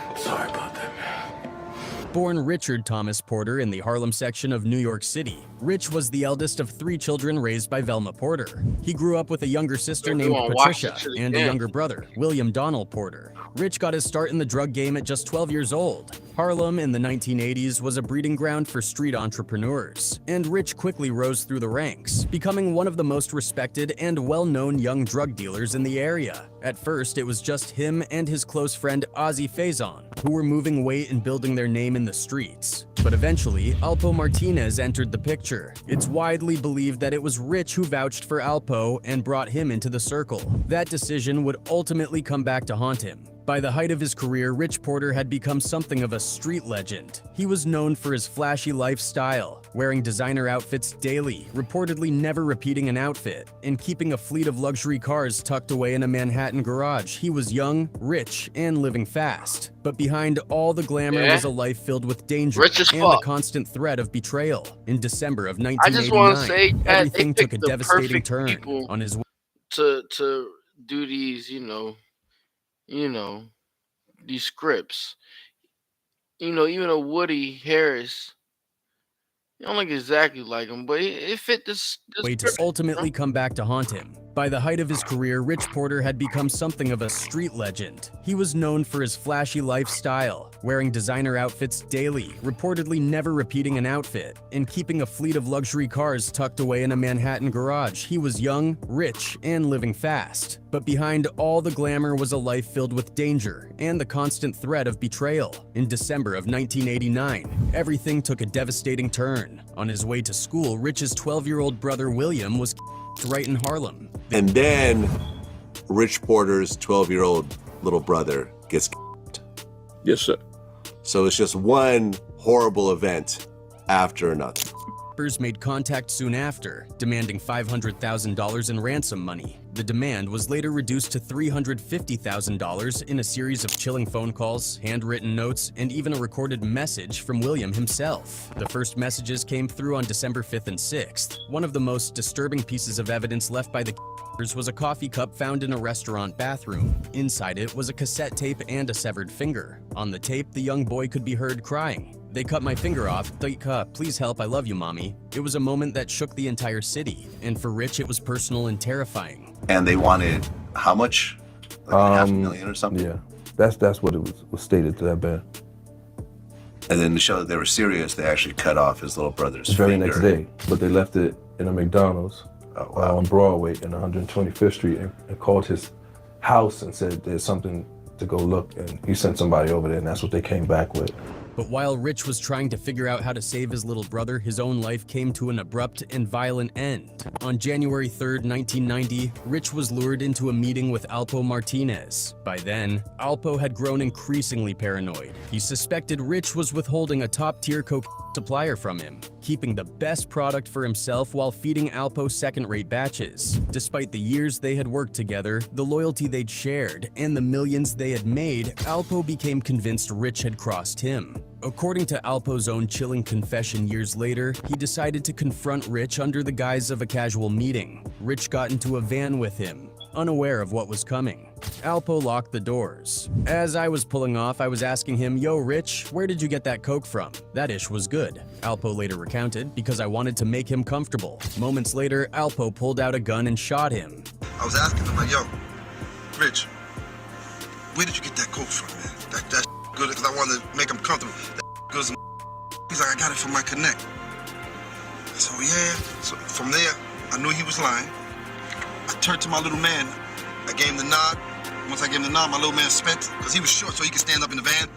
I'm sorry about that, man. Born Richard Thomas Porter in the Harlem section of New York City, Rich was the eldest of 3 children raised by Velma Porter. He grew up with a younger sister named Patricia and a younger brother, William Donald Porter. Rich got his start in the drug game at just 12 years old. Harlem in the 1980s was a breeding ground for street entrepreneurs, and Rich quickly rose through the ranks, becoming one of the most respected and well-known young drug dealers in the area. At first, it was just him and his close friend Azie Faison, who were moving weight and building their name in the streets. But eventually, Alpo Martinez entered the picture. It's widely believed that it was Rich who vouched for Alpo and brought him into the circle. That decision would ultimately come back to haunt him. By the height of his career, Rich Porter had become something of a street legend. He was known for his flashy lifestyle, wearing designer outfits daily, reportedly never repeating an outfit, and keeping a fleet of luxury cars tucked away in a Manhattan garage. He was young, rich, and living fast. But behind all the glamour was a life filled with danger and the constant threat of betrayal. In December of 1989, everything took a devastating turn on his way to do these, these scripts. Even a Woody Harris, I don't look exactly like him, but it fit this to ultimately come back to haunt him. By the height of his career, Rich Porter had become something of a street legend. He was known for his flashy lifestyle, wearing designer outfits daily, reportedly never repeating an outfit, and keeping a fleet of luxury cars tucked away in a Manhattan garage. He was young, rich, and living fast. But behind all the glamour was a life filled with danger and the constant threat of betrayal. In December of 1989, everything took a devastating turn. On his way to school, Rich's 12-year-old brother William was right in Harlem. And then Rich Porter's 12-year-old little brother gets. Yes, sir. So it's just one horrible event after another. Made contact soon after, demanding $500,000 in ransom money. The demand was later reduced to $350,000 in a series of chilling phone calls, handwritten notes, and even a recorded message from William himself. The first messages came through on December 5th and 6th. One of the most disturbing pieces of evidence left by the was a coffee cup found in a restaurant bathroom. Inside it was a cassette tape and a severed finger. On the tape, the young boy could be heard crying. "They cut my finger off. Please help. I love you, mommy." It was a moment that shook the entire city, and for Rich, it was personal and terrifying. And they wanted how much? Like $500,000 or something? Yeah, that's what it was stated to have been. And then to show that they were serious, they actually cut off his little brother's The very finger. next day, but they left it in a McDonald's on Broadway in 125th Street and called his house and said there's something to go look, and he sent somebody over there, and that's what they came back with. But while Rich was trying to figure out how to save his little brother, his own life came to an abrupt and violent end. On January 3rd, 1990, Rich was lured into a meeting with Alpo Martinez. By then, Alpo had grown increasingly paranoid. He suspected Rich was withholding a top-tier coke supplier from him, keeping the best product for himself while feeding Alpo second-rate batches. Despite the years they had worked together, the loyalty they'd shared, and the millions they had made, Alpo became convinced Rich had crossed him. According to Alpo's own chilling confession years later, he decided to confront Rich under the guise of a casual meeting. Rich got into a van with him, unaware of what was coming. Alpo locked the doors. As I was pulling off, I was asking him, "Yo, Rich, where did you get that coke from? That ish was good." Alpo later recounted, "Because I wanted to make him comfortable." Moments later, Alpo pulled out a gun and shot him. I was asking him, like, "Yo, Rich, where did you get that coke from, man? That good, because I wanted to make him comfortable. That good as He's like, "I got it from my connect." So yeah, so from there, I knew he was lying. I turned to my little man. I gave him the nod. Once I gave him the nod, my little man spent, because he was short so he could stand up in the van.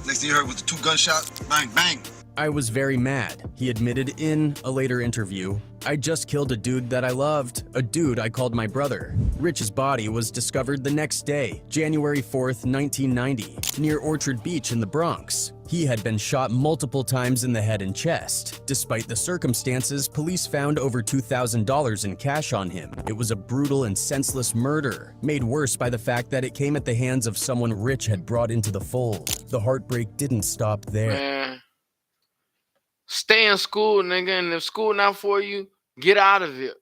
Next thing you heard was the 2 gunshots, bang, bang. I was very mad, he admitted in a later interview. "I just killed a dude that I loved, a dude I called my brother." Rich's body was discovered the next day, January 4th, 1990, near Orchard Beach in the Bronx. He had been shot multiple times in the head and chest. Despite the circumstances, police found over $2,000 in cash on him. It was a brutal and senseless murder, made worse by the fact that it came at the hands of someone Rich had brought into the fold. The heartbreak didn't stop there. Man, stay in school, nigga, and if school not for you, get out of it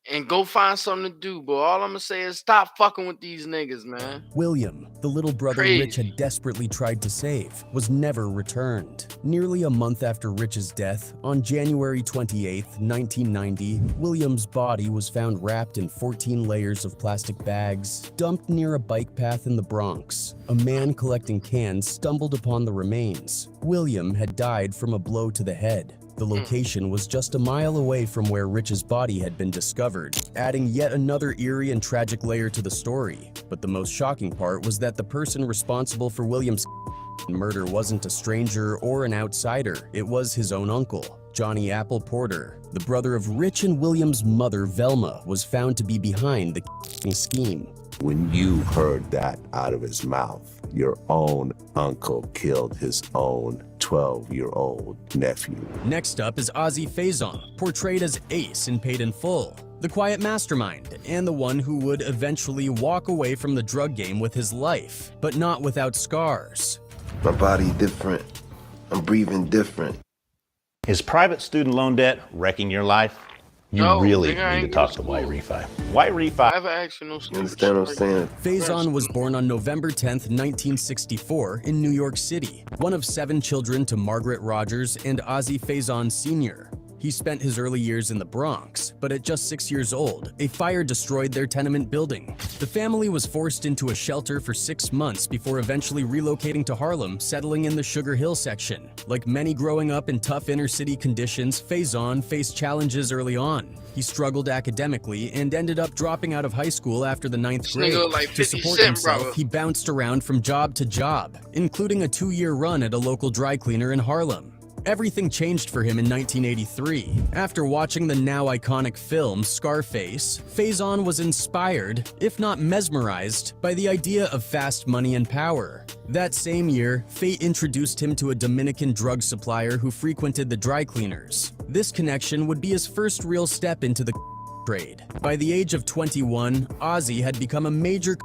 and go find something to do. But all I'm gonna say is stop fucking with these niggas, man. William, the little brother Rich had desperately tried to save, was never returned. Nearly a month after Rich's death, on January 28th, 1990, William's body was found wrapped in 14 layers of plastic bags, dumped near a bike path in the Bronx. A man collecting cans stumbled upon the remains. William had died from a blow to the head. The location was just a mile away from where Rich's body had been discovered, adding yet another eerie and tragic layer to the story. But the most shocking part was that the person responsible for William's murder wasn't a stranger or an outsider. It was his own uncle, Johnny Apple Porter. The brother of Rich and William's mother, Velma, was found to be behind the scheme. When you heard that out of his mouth, your own uncle killed his own 12-year-old nephew. Next up is YG5ive, portrayed as Ace in Paid in Full, the quiet mastermind, and the one who would eventually walk away from the drug game with his life, but not without scars. My body different. I'm breathing different. Is private student loan debt wrecking your life? You really need to talk to YG5ive. YG5ive. You understand what I'm saying? YG5ive was born on November 10th, 1964 in New York City, one of 7 children to Margaret Rogers and Ozzie Faison Sr. He spent his early years in the Bronx, but at just 6 years old, a fire destroyed their tenement building. The family was forced into a shelter for 6 months before eventually relocating to Harlem, settling in the Sugar Hill section. Like many growing up in tough inner-city conditions, Faison faced challenges early on. He struggled academically and ended up dropping out of high school after the 9th grade. Like To 50 support Cent, himself, brother. he bounced around from job to job, including a 2-year run at a local dry cleaner in Harlem. Everything changed for him in 1983. After watching the now iconic film Scarface, Faison was inspired, if not mesmerized, by the idea of fast money and power. That same year, fate introduced him to a Dominican drug supplier who frequented the dry cleaners. This connection would be his first real step into the trade. By the age of 21, Ozzy had become a major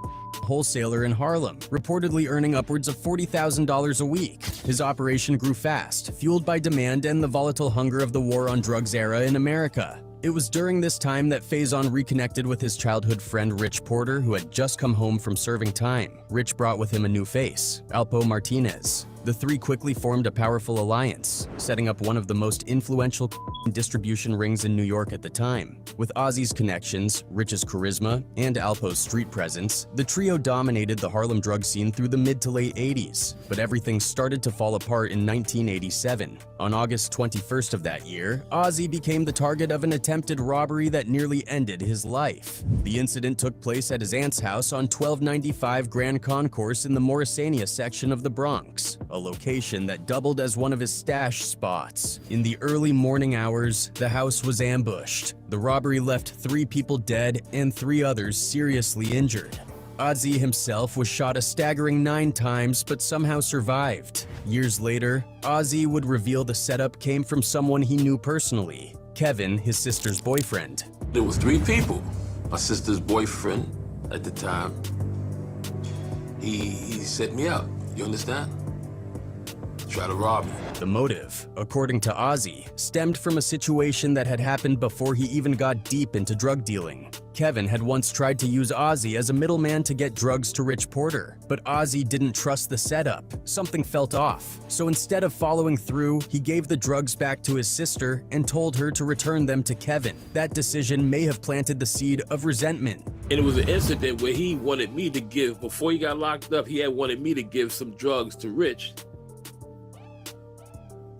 wholesaler in Harlem, reportedly earning upwards of $40,000 a week. His operation grew fast, fueled by demand and the volatile hunger of the war on drugs era in America. It was during this time that Faison reconnected with his childhood friend Rich Porter, who had just come home from serving time. Rich brought with him a new face, Alpo Martinez. The three quickly formed a powerful alliance, setting up one of the most influential distribution rings in New York at the time. With Ozzy's connections, Rich's charisma, and Alpo's street presence, the trio dominated the Harlem drug scene through the mid to late 80s. But everything started to fall apart in 1987. On August 21st of that year, Ozzy became the target of an attempted robbery that nearly ended his life. The incident took place at his aunt's house on 1295 Grand Concourse in the Morrisania section of the Bronx, a location that doubled as one of his stash spots. In the early morning hours, the house was ambushed. The robbery left 3 people dead and 3 others seriously injured. Ozzy himself was shot a staggering 9 times but somehow survived. Years later, Ozzy would reveal the setup came from someone he knew personally, Kevin, his sister's boyfriend. There was 3 people. My sister's boyfriend at the time. He set me up. You understand? Try to rob me. The motive, according to Ozzy, stemmed from a situation that had happened before he even got deep into drug dealing. Kevin had once tried to use Ozzy as a middleman to get drugs to Rich Porter, but Ozzy didn't trust the setup. Something felt off. So instead of following through, he gave the drugs back to his sister and told her to return them to Kevin. That decision may have planted the seed of resentment. And it was an incident where he wanted me to give, before he got locked up, he had wanted me to give some drugs to Rich.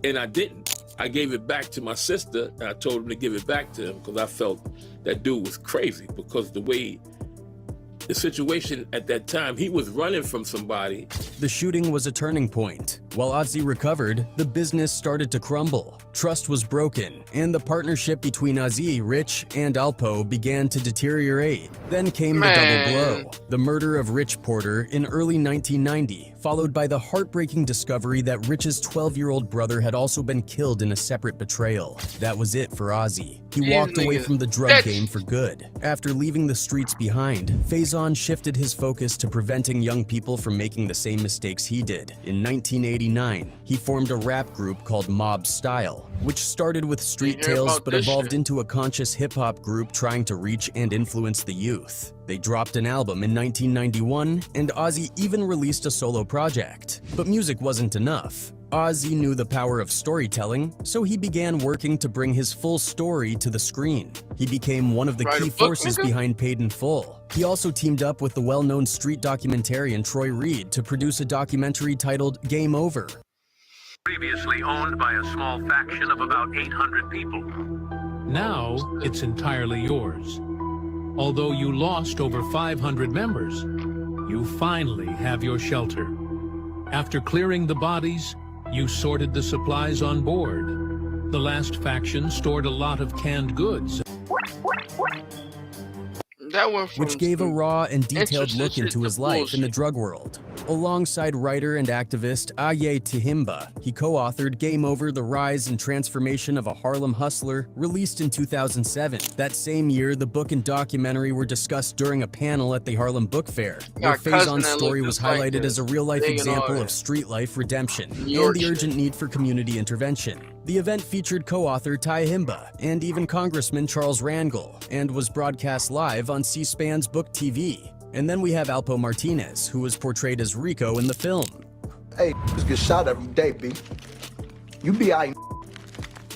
And I didn't. I gave it back to my sister, and I told him to give it back to him because I felt that dude was crazy, because the way the situation at that time, he was running from somebody. The shooting was a turning point. While Ozzy recovered, the business started to crumble. Trust was broken, and the partnership between Ozzy, Rich, and Alpo began to deteriorate. Then came the double blow. The murder of Rich Porter in early 1990, followed by the heartbreaking discovery that Rich's 12-year-old brother had also been killed in a separate betrayal. That was it for Ozzy. He walked away from the drug game for good. After leaving the streets behind, Faison shifted his focus to preventing young people from making the same mistakes he did. In 1989, he formed a rap group called Mob Style, which started with street tales but evolved into a conscious hip-hop group trying to reach and influence the youth. They dropped an album in 1991, and Ozzy even released a solo project. But music wasn't enough. Ozzy knew the power of storytelling, so he began working to bring his full story to the screen. He became one of the key forces behind Paid in Full. He also teamed up with the well-known street documentarian Troy Reed to produce a documentary titled Game Over. Previously owned by a small faction of about 800 people. Now it's entirely yours. Although you lost over 500 members, you finally have your shelter. After clearing the bodies, you sorted the supplies on board. The last faction stored a lot of canned goods. Which gave a raw and detailed look into his life in the drug world. Alongside writer and activist YG5ive, he co-authored Game Over: The Rise and Transformation of a Harlem Hustler, released in 2007. That same year, the book and documentary were discussed during a panel at the Harlem Book Fair, where Faison's story was highlighted as a real-life example of street life redemption and the urgent need for community intervention. The event featured co-author YG5ive and even Congressman Charles Rangel, and was broadcast live on C-SPAN's Book TV. And then we have Alpo Martinez, who was portrayed as Rico in the film. Hey, just get shot every day, B. You be aight.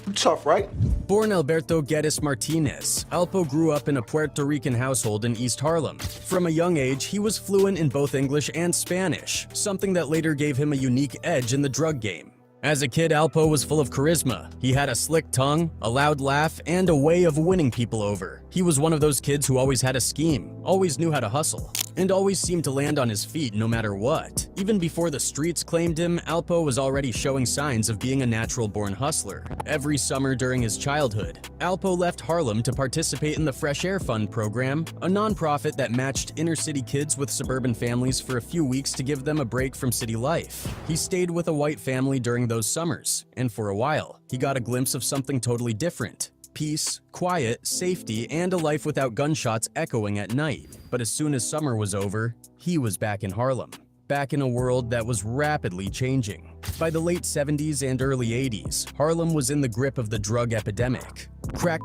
You tough, right? Born Alberto Guedes Martinez, Alpo grew up in a Puerto Rican household in East Harlem. From a young age, he was fluent in both English and Spanish, something that later gave him a unique edge in the drug game. As a kid, Alpo was full of charisma. He had a slick tongue, a loud laugh, and a way of winning people over. He was one of those kids who always had a scheme, always knew how to hustle, and always seemed to land on his feet no matter what. Even before the streets claimed him, Alpo was already showing signs of being a natural-born hustler. Every summer during his childhood, Alpo left Harlem to participate in the Fresh Air Fund program, a nonprofit that matched inner-city kids with suburban families for a few weeks to give them a break from city life. He stayed with a white family during those summers, and for a while, he got a glimpse of something totally different. Peace, quiet, safety, and a life without gunshots echoing at night. But as soon as summer was over, he was back in Harlem. Back in a world that was rapidly changing. By the late 70s and early 80s, Harlem was in the grip of the drug epidemic. Crack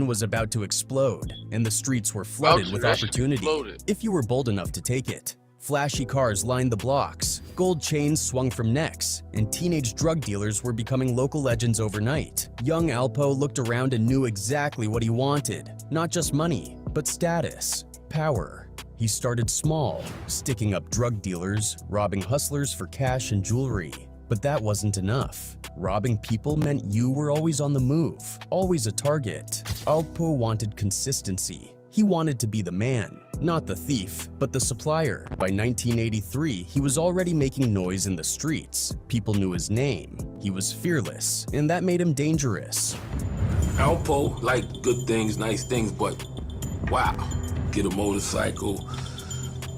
was about to explode, and the streets were flooded with opportunity, if you were bold enough to take it. Flashy cars lined the blocks, gold chains swung from necks, and teenage drug dealers were becoming local legends overnight. Young Alpo looked around and knew exactly what he wanted. Not just money, but status, power. He started small, sticking up drug dealers, robbing hustlers for cash and jewelry. But that wasn't enough. Robbing people meant you were always on the move, always a target. Alpo wanted consistency. He wanted to be the man, not the thief, but the supplier. By 1983, he was already making noise in the streets. People knew his name. He was fearless, and that made him dangerous. Alpo liked good things, nice things, but wow. Get a motorcycle,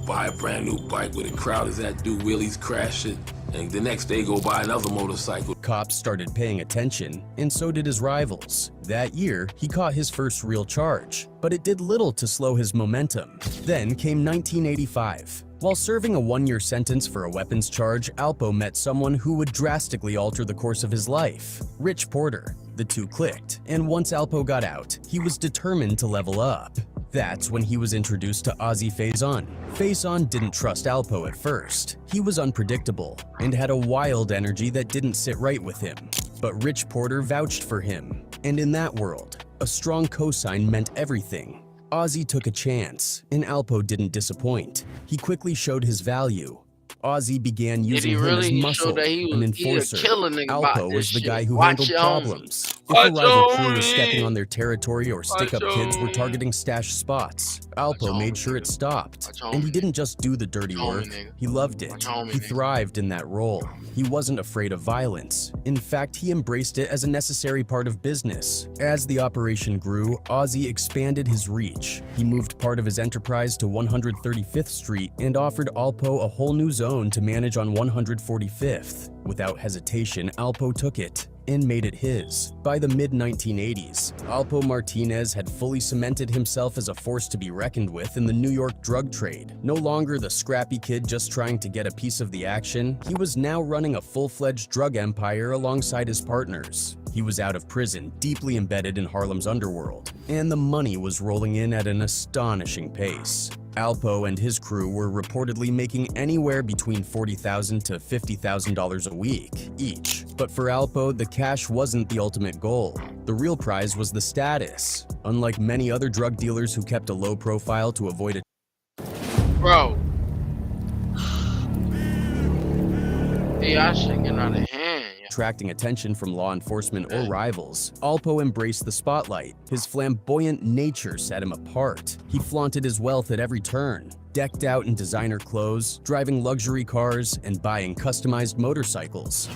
buy a brand new bike where the crowd is at, do wheelies, crash it, and the next day go buy another motorcycle. Cops started paying attention, and so did his rivals. That year, he caught his first real charge, but it did little to slow his momentum. Then came 1985. While serving a one-year sentence for a weapons charge, Alpo met someone who would drastically alter the course of his life. Rich Porter. The two clicked, and once Alpo got out, he was determined to level up. That's when he was introduced to YG5ive. Faison didn't trust Alpo at first. He was unpredictable and had a wild energy that didn't sit right with him. But Rich Porter vouched for him, and in that world, a strong cosign meant everything. Ozzy took a chance, and Alpo didn't disappoint. He quickly showed his value. Ozzy began using him as muscle, an enforcer. Alpo was the guy who handled problems. If a rival crew was stepping on their territory or stick-up kids were targeting stash spots, Alpo made sure it stopped. And he didn't just do the dirty work, he loved it. He thrived in that role. He wasn't afraid of violence. In fact, he embraced it as a necessary part of business. As the operation grew, Ozzy expanded his reach. He moved part of his enterprise to 135th Street and offered Alpo a whole new zone to manage on 145th. Without hesitation, Alpo took it and made it his. By the mid-1980s, Alpo Martinez had fully cemented himself as a force to be reckoned with in the New York drug trade. No longer the scrappy kid just trying to get a piece of the action, he was now running a full-fledged drug empire alongside his partners. He was out of prison, deeply embedded in Harlem's underworld, and the money was rolling in at an astonishing pace. Alpo and his crew were reportedly making anywhere between $40,000 to $50,000 a week each. But for Alpo, the cash wasn't the ultimate goal. The real prize was the status. Unlike many other drug dealers who kept a low profile to avoid a Bro. Yeah, shit getting out of hand. attracting attention from law enforcement or rivals, Alpo embraced the spotlight. His flamboyant nature set him apart. He flaunted his wealth at every turn, decked out in designer clothes, driving luxury cars, and buying customized motorcycles.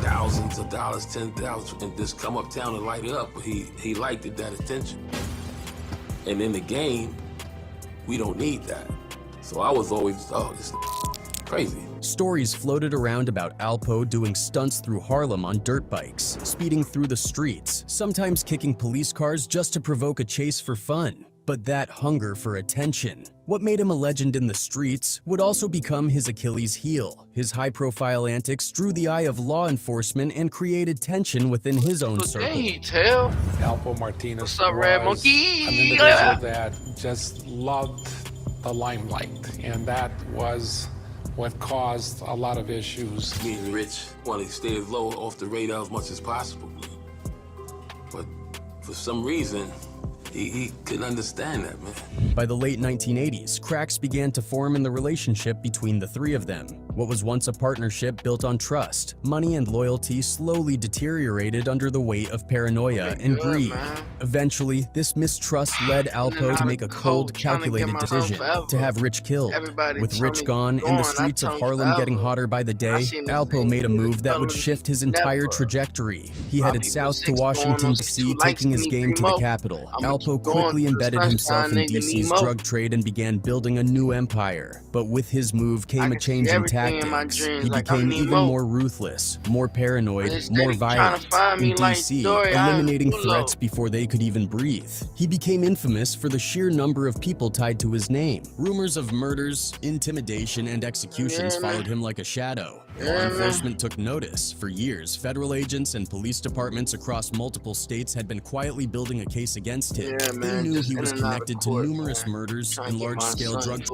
Thousands of dollars, 10,000, and just come uptown and light it up. But he liked it, that attention. And in the game, we don't need that. So I was always, oh, this crazy. Stories floated around about Alpo doing stunts through Harlem on dirt bikes, speeding through the streets, sometimes kicking police cars just to provoke a chase for fun. But that hunger for attention, what made him a legend in the streets, would also become his Achilles heel. His high-profile antics drew the eye of law enforcement and created tension within his own circle. Alpo Martinez What's up, Red Monkey? an individual that just loved the limelight, and that was what caused a lot of issues. Me and Rich wanted to stay as low off the radar as much as possible. But for some reason, he couldn't understand that, man. By the late 1980s, cracks began to form in the relationship between the three of them. What was once a partnership built on trust, money, and loyalty slowly deteriorated under the weight of paranoia and greed. Eventually, this mistrust led Alpo to make a cold, calculated decision to have Rich killed. With Rich gone and the streets of Harlem getting hotter by the day, Alpo made a move that would shift his entire trajectory. He headed south to Washington, D.C., taking his game to the capital. Alpo quickly embedded himself in D.C.'s drug trade and began building a new empire. But with his move came a change in tactics. He became even more ruthless, more paranoid, more violent. In D.C., eliminating threats before they could even breathe. He became infamous for the sheer number of people tied to his name. Rumors of murders, intimidation, and executions followed him like a shadow. Law enforcement took notice. For years, federal agents and police departments across multiple states had been quietly building a case against him. They knew he was connected to numerous murders and large-scale drug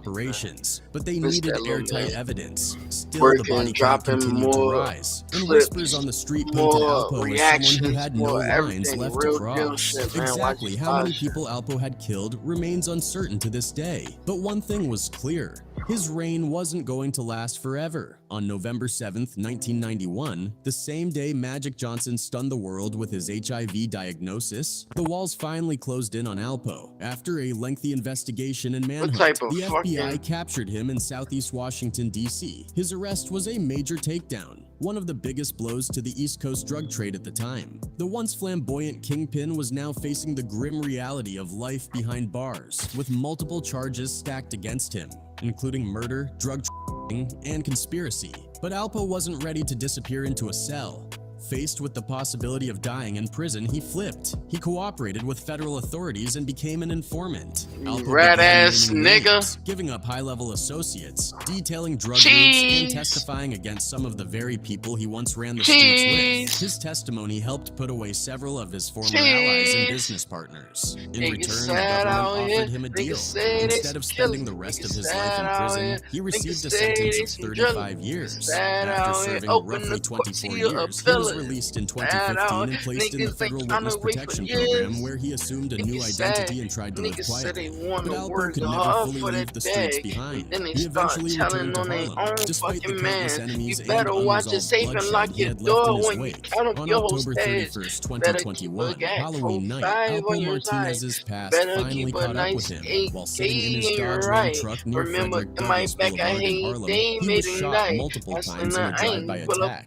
operations, but they needed airtight evidence. Still, the body count continued to rise, and whispers on the street painted Alpo as someone who had no lines left to cross. Exactly how many people Alpo had killed remains uncertain to this day, but one thing was clear. His reign wasn't going to last forever. On November 7th, 1991, the same day Magic Johnson stunned the world with his HIV diagnosis, the walls finally closed in on Alpo. After a lengthy investigation and manhunt, the FBI captured him in Southeast Washington, D.C. His arrest was a major takedown, one of the biggest blows to the East Coast drug trade at the time. The once flamboyant kingpin was now facing the grim reality of life behind bars, with multiple charges stacked against him, including murder, drug trafficking, and conspiracy. But Alpo wasn't ready to disappear into a cell. Faced with the possibility of dying in prison, he flipped. He cooperated with federal authorities and became an informant. Alpo Rat-ass nigga. giving up high-level associates, detailing drug routes, and testifying against some of the very people he once ran the streets with. His testimony helped put away several of his former allies and business partners. In return, the government offered him a deal. Instead of spending the rest of his life in prison, he received a sentence of 35 years. After serving roughly 24 years, he was released in 2015 and placed in the Federal Witness Protection Program, where he assumed a new identity and tried to live quietly. But Alpo could never fully leave the streets behind. He eventually returned to Harlem. Despite the countless enemies and unresolved bloodshed he had left in his wake, on October 31st, 2021, Halloween night, Alpo Martinez's past finally caught up with him. While sitting in his Dodge Ram truck near Frederick Douglass Boulevard in Harlem, he was shot multiple times in a drive-by attack.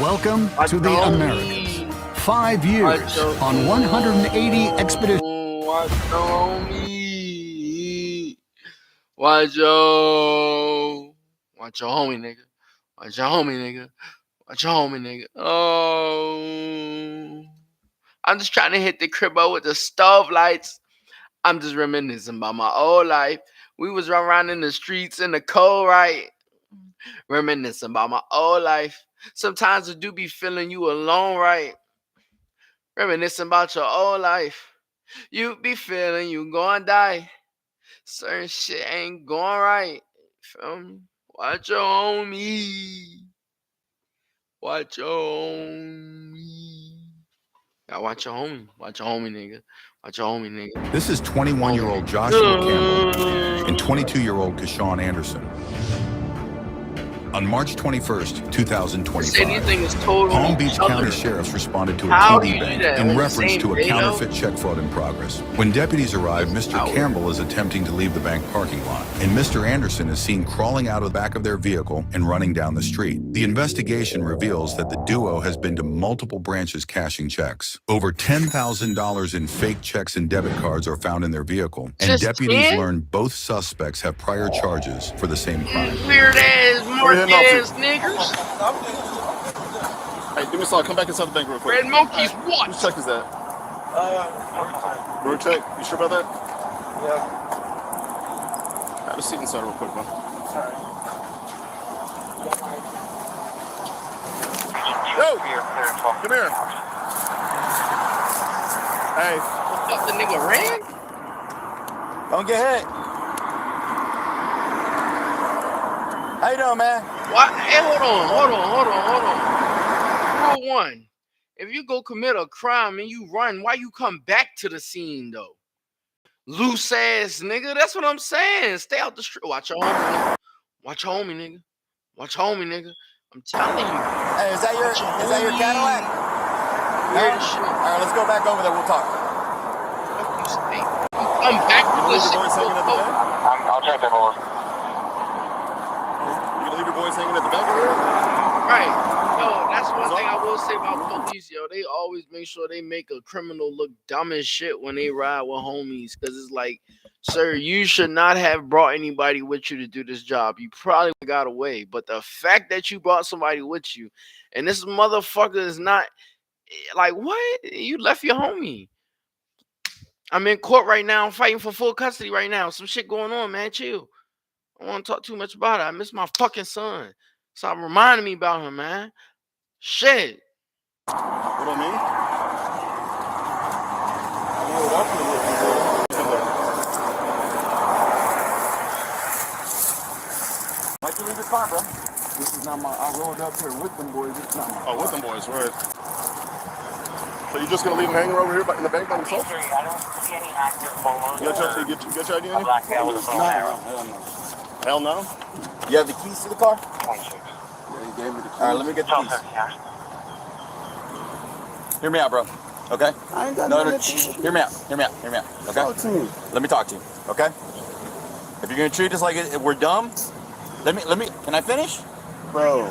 Welcome to the Americas. 5 years on 180 expeditions. Watch your homie, nigga. Watch your homie, nigga. Watch your homie, nigga. Oh, I'm just trying to hit the cribbo with the stove lights. I'm just reminiscing about my old life. We was running around in the streets in the cold, right? Reminiscing about my old life. Sometimes I do be feeling you alone, right? Reminiscing about your old life. You be feeling you gonna die. Certain shit ain't going right. Feel me? Watch your homie. Watch your homie. Yeah, watch your homie. Watch your homie, nigga. Watch your homie, nigga. This is 21-year-old Joshua Campbell and 22-year-old Kashawn Anderson. On March 21st, 2025, Palm Beach County sheriffs responded to a TD bank in reference to a counterfeit check fraud in progress. When deputies arrived, Mr. Campbell is attempting to leave the bank parking lot, and Mr. Anderson is seen crawling out of the back of their vehicle and running down the street. The investigation reveals that the duo has been to multiple branches cashing checks. Over $10,000 in fake checks and debit cards are found in their vehicle, and deputies learned both suspects have prior charges for the same crime. Weird ass Mark ass niggers. Hey, give me a second. Come back inside the bank real quick. Red monkeys, what? Whose check is that? Your check. You sure about that? Yeah. Have a seat inside real quick, man. Yo! Come here. Hey. The nigga ran? Don't get hit. How you doing, man? What? Hey, hold on. Rule 1. If you go commit a crime and you run, why you come back to the scene though? Loose ass nigga. That's what I'm saying. Stay out the street. Watch your homie, nigga. Watch your homie, nigga. Watch homie, nigga. I'm telling you. Hey, is that your Cadillac? Weird as shit. All right, let's go back over there. We'll talk. I'm back to this shit. I'll check that over. You gonna leave your boys hanging at the back over there? Right. Yo, that's one thing I will say about police, yo. They always make sure they make a criminal look dumb as shit when they ride with homies. Because it's like, sir, you should not have brought anybody with you to do this job. You probably got away. But the fact that you brought somebody with you, and this motherfucker is not, like, what? You left your homie. I'm in court right now. I'm fighting for full custody right now. Some shit going on, man. Chill. I don't want to talk too much about it. I miss my fucking son. Stop reminding me about him, man. Shit. What on me? Why'd you leave your car, bro? This is not my. I rolled up here with them boys. It's not my. Oh, with them boys, right. So you're just gonna leave him hanging over here in the bank by himself? I don't see any active photos. You got your ID on you? Black guy with a phone arrow. Hell no. You have the keys to the car? Yeah, he gave me the keys. All right, let me get the keys. Hear me out, bro. Okay? I ain't got no. nothing. Hear me out. Okay? Talk to me. Let me talk to you. Okay? If you're gonna treat us like we're dumb, let me. Can I finish? Bro.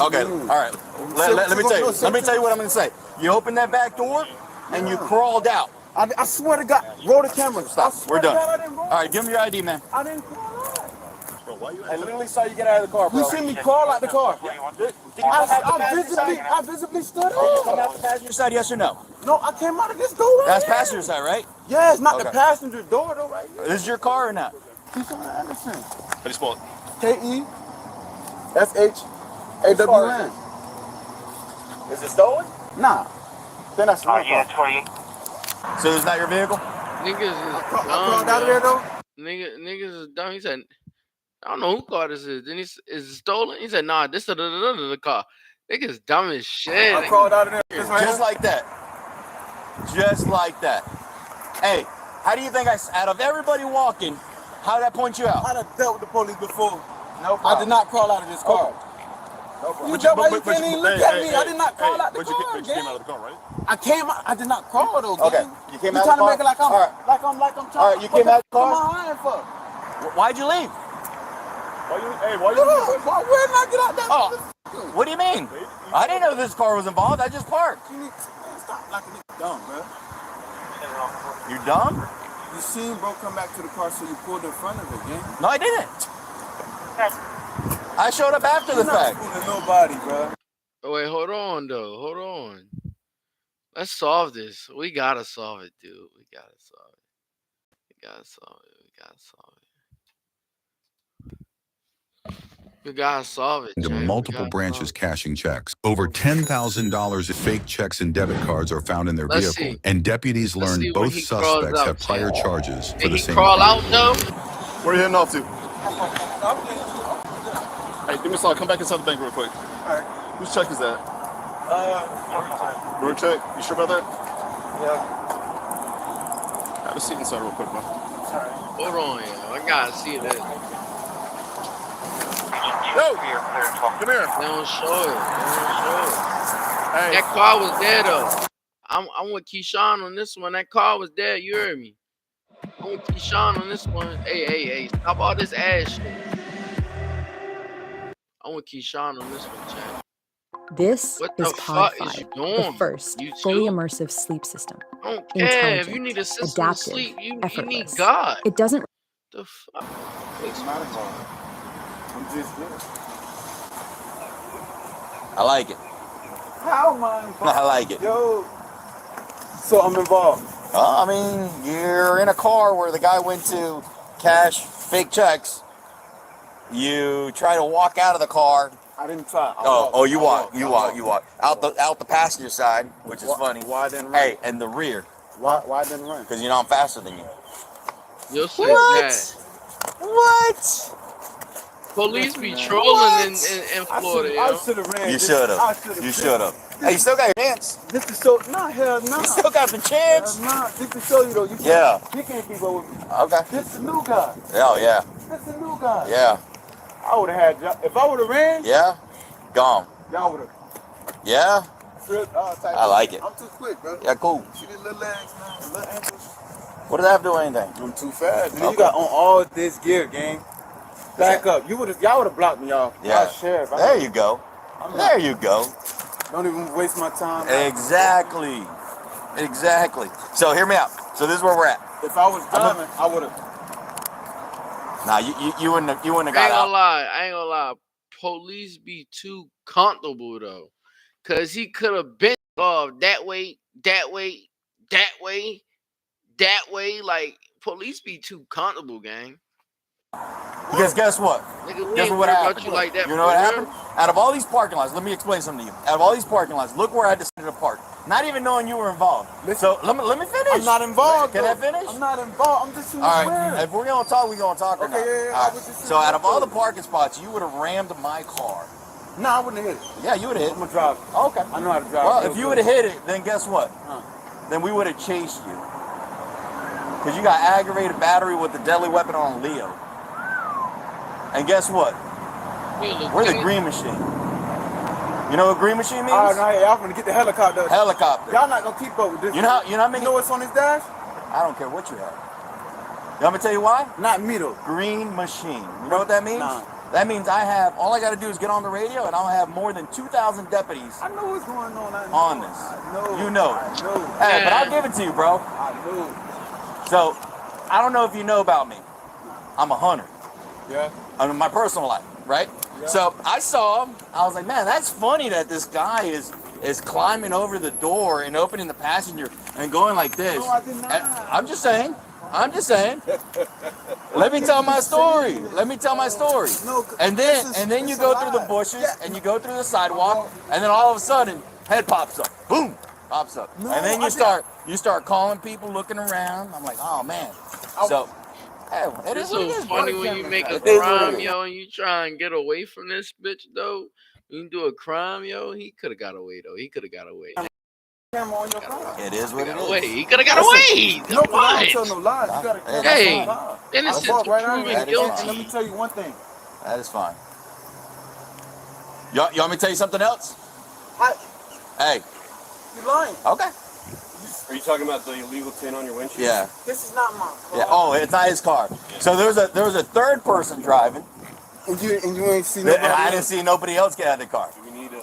Okay. All right. Let me tell you. Let me tell you what I'm gonna say. You opened that back door and you crawled out. I swear to God. Roll the camera. Stop. We're done. All right. Give me your ID, man. I didn't crawl out. I literally saw you get out of the car, bro. You see me crawl out the car. I visibly stood up. Did you come out the passenger side, yes or no? No, I came out of this door right That's here. passenger side, right? Yeah, it's not the passenger door though, right here. This is your car or not? Keyshawn Anderson. How do you spell it? KESHAWN. Is it stolen? Nah. Then that's my car. So it's not your vehicle? Niggas is I dumb, crawled out of there though. Niggas is dumb. He said, I don't know who car this is. Then is it stolen? He said, nah, this is the car. Niggas dumb as shit. I crawled out of there. Just like that. Just like that. Hey, how do you think out of everybody walking, how did that point you out? I'd have dealt with the police before. No problem. I did not crawl out of this car. No problem. You can't even look at me. I did not crawl out the car. But you came out of the car, right? I did not crawl though. Okay. You came out of the car? You trying to make it like I'm trying. All right, you came out of the car? What am I hiding for? Why'd you leave? Why you leave? Where did I get out that? Oh, what do you mean? I didn't know this car was involved. I just parked. Stop like a nigga dumb, bro. You dumb? You seen bro come back to the car, so you pulled in front of it, gang. No, I didn't. I showed up after the fact. You're not fooling nobody, bro. Oh, wait, hold on, though. Hold on. Let's solve this. We gotta solve it, dude. We gotta solve it. We gotta solve it. Into multiple branches cashing checks. Over $10,000 in fake checks and debit cards are found in their vehicle, and deputies learned both suspects have prior charges for the same. Crawl out though. Where are you heading off to? Hey, give me a call. Come back inside the bank real quick. All right. Whose check is that? Your check. You sure about that? Yeah. Have a seat inside real quick, man. Hold on, yeah. I gotta see this. Yo, come here. They don't show it. Hey. That car was there though. I'm with Keyshawn on this one. That car was there. You heard me. I'm with Keyshawn on this one. Hey. Stop all this ass shit. I'm with Keyshawn on this one, chat. This is Pod 5, the first fully immersive sleep system. I don't care. If you need a system to sleep, you need God. It doesn't. The fuck? I'm just good. I like it. How am I involved? I like it. Yo. So I'm involved. I mean, you're in a car where the guy went to cash fake checks. You try to walk out of the car. I didn't try. You walk out the passenger side, which is funny. Why didn't run? Hey, and the rear. Why didn't run? Because you know I'm faster than you. You'll see What? What? Police be trolling in Florida. I should have ran. You should have. You should have. Hey, you still got your chance. This is so hell no. You still got the chance. This to show you though. You can't keep up with me. Okay. This is the new guy. Oh yeah. This is the new guy. Yeah. I would have had if I would have ran. Yeah. Gone. Y'all would have. Yeah. I like it. I'm too quick, bro. Yeah, cool. See these little legs, man, little ankles. What does that have to do with anything? I'm too fast. And then you got on all this gear, gang. Back up. Y'all would have blocked me off. Yeah. Sheriff. There you go. There you go. Don't even waste my time. Exactly. Exactly. So hear me out. So this is where we're at. If I was driving, I would have. Nah, you wouldn't have got out. I ain't gonna lie. Police be too comfortable though, cause he could have been off that way, that way, that way, that way. Like police be too comfortable, gang. Because guess what? Nigga, Guess what happened? you like that, you know what happened? Out of all these parking lots, let me explain something to you. Out of all these parking lots, look where I decided to park. Not even knowing you were involved. So let me finish. I'm not involved. Can I finish? I'm not involved. I'm just. All right. If we're gonna talk, we're gonna talk. Okay. Yeah. All right. So out of all the parking spots, you would have rammed my car. No, I wouldn't have hit it. Yeah, you would have hit it. I'm a driver. Okay. I know how to drive. Well, if you would have hit it, then guess what? Then we would have chased you. Because you got aggravated battery with a deadly weapon on Leo. And guess what? We're the green machine. You know what green machine means? Oh, no, y'all gonna get the helicopter. Helicopter. Y'all not gonna keep up with this. You know how many? You know what's on his dash? I don't care what you have. You want me to tell you why? Not me though. Green machine. You know what that means? Nah. That means all I gotta do is get on the radio and I'll have more than 2,000 deputies I know what's going on. on this. I know. You know. I know. Hey, but I'll give it to you, bro. I know. So, I don't know if you know about me. I'm a hunter. Yeah. I mean, my personal life, right? Yeah. So I saw him. I was like, man, that's funny that this guy is climbing over the door and opening the passenger and going like this. No, I did not. I'm just saying. Let me tell my story. No, and then you go through the bushes and you go through the sidewalk and then all of a sudden head pops up. Boom. Pops up. No, and then you start calling people, looking around. I'm like, oh man. So hey, It's so funny when you make a crime, yo, and you try and get away from this bitch, though. When you do a crime, yo, he could have got away, though. It is what it is. He could have got away. No, but I don't tell no lies. You gotta hey, innocent proven guilty. Let me tell you one thing. That is fine. You want me to tell you something else? Hey. You lying. Okay. Are you talking about the illegal tint on your windshield? Yeah. This is not my car. Yeah. Oh, it's not his car. So there was a third person driving. And you ain't see nobody. And I didn't see nobody else get out of the car. Do we need a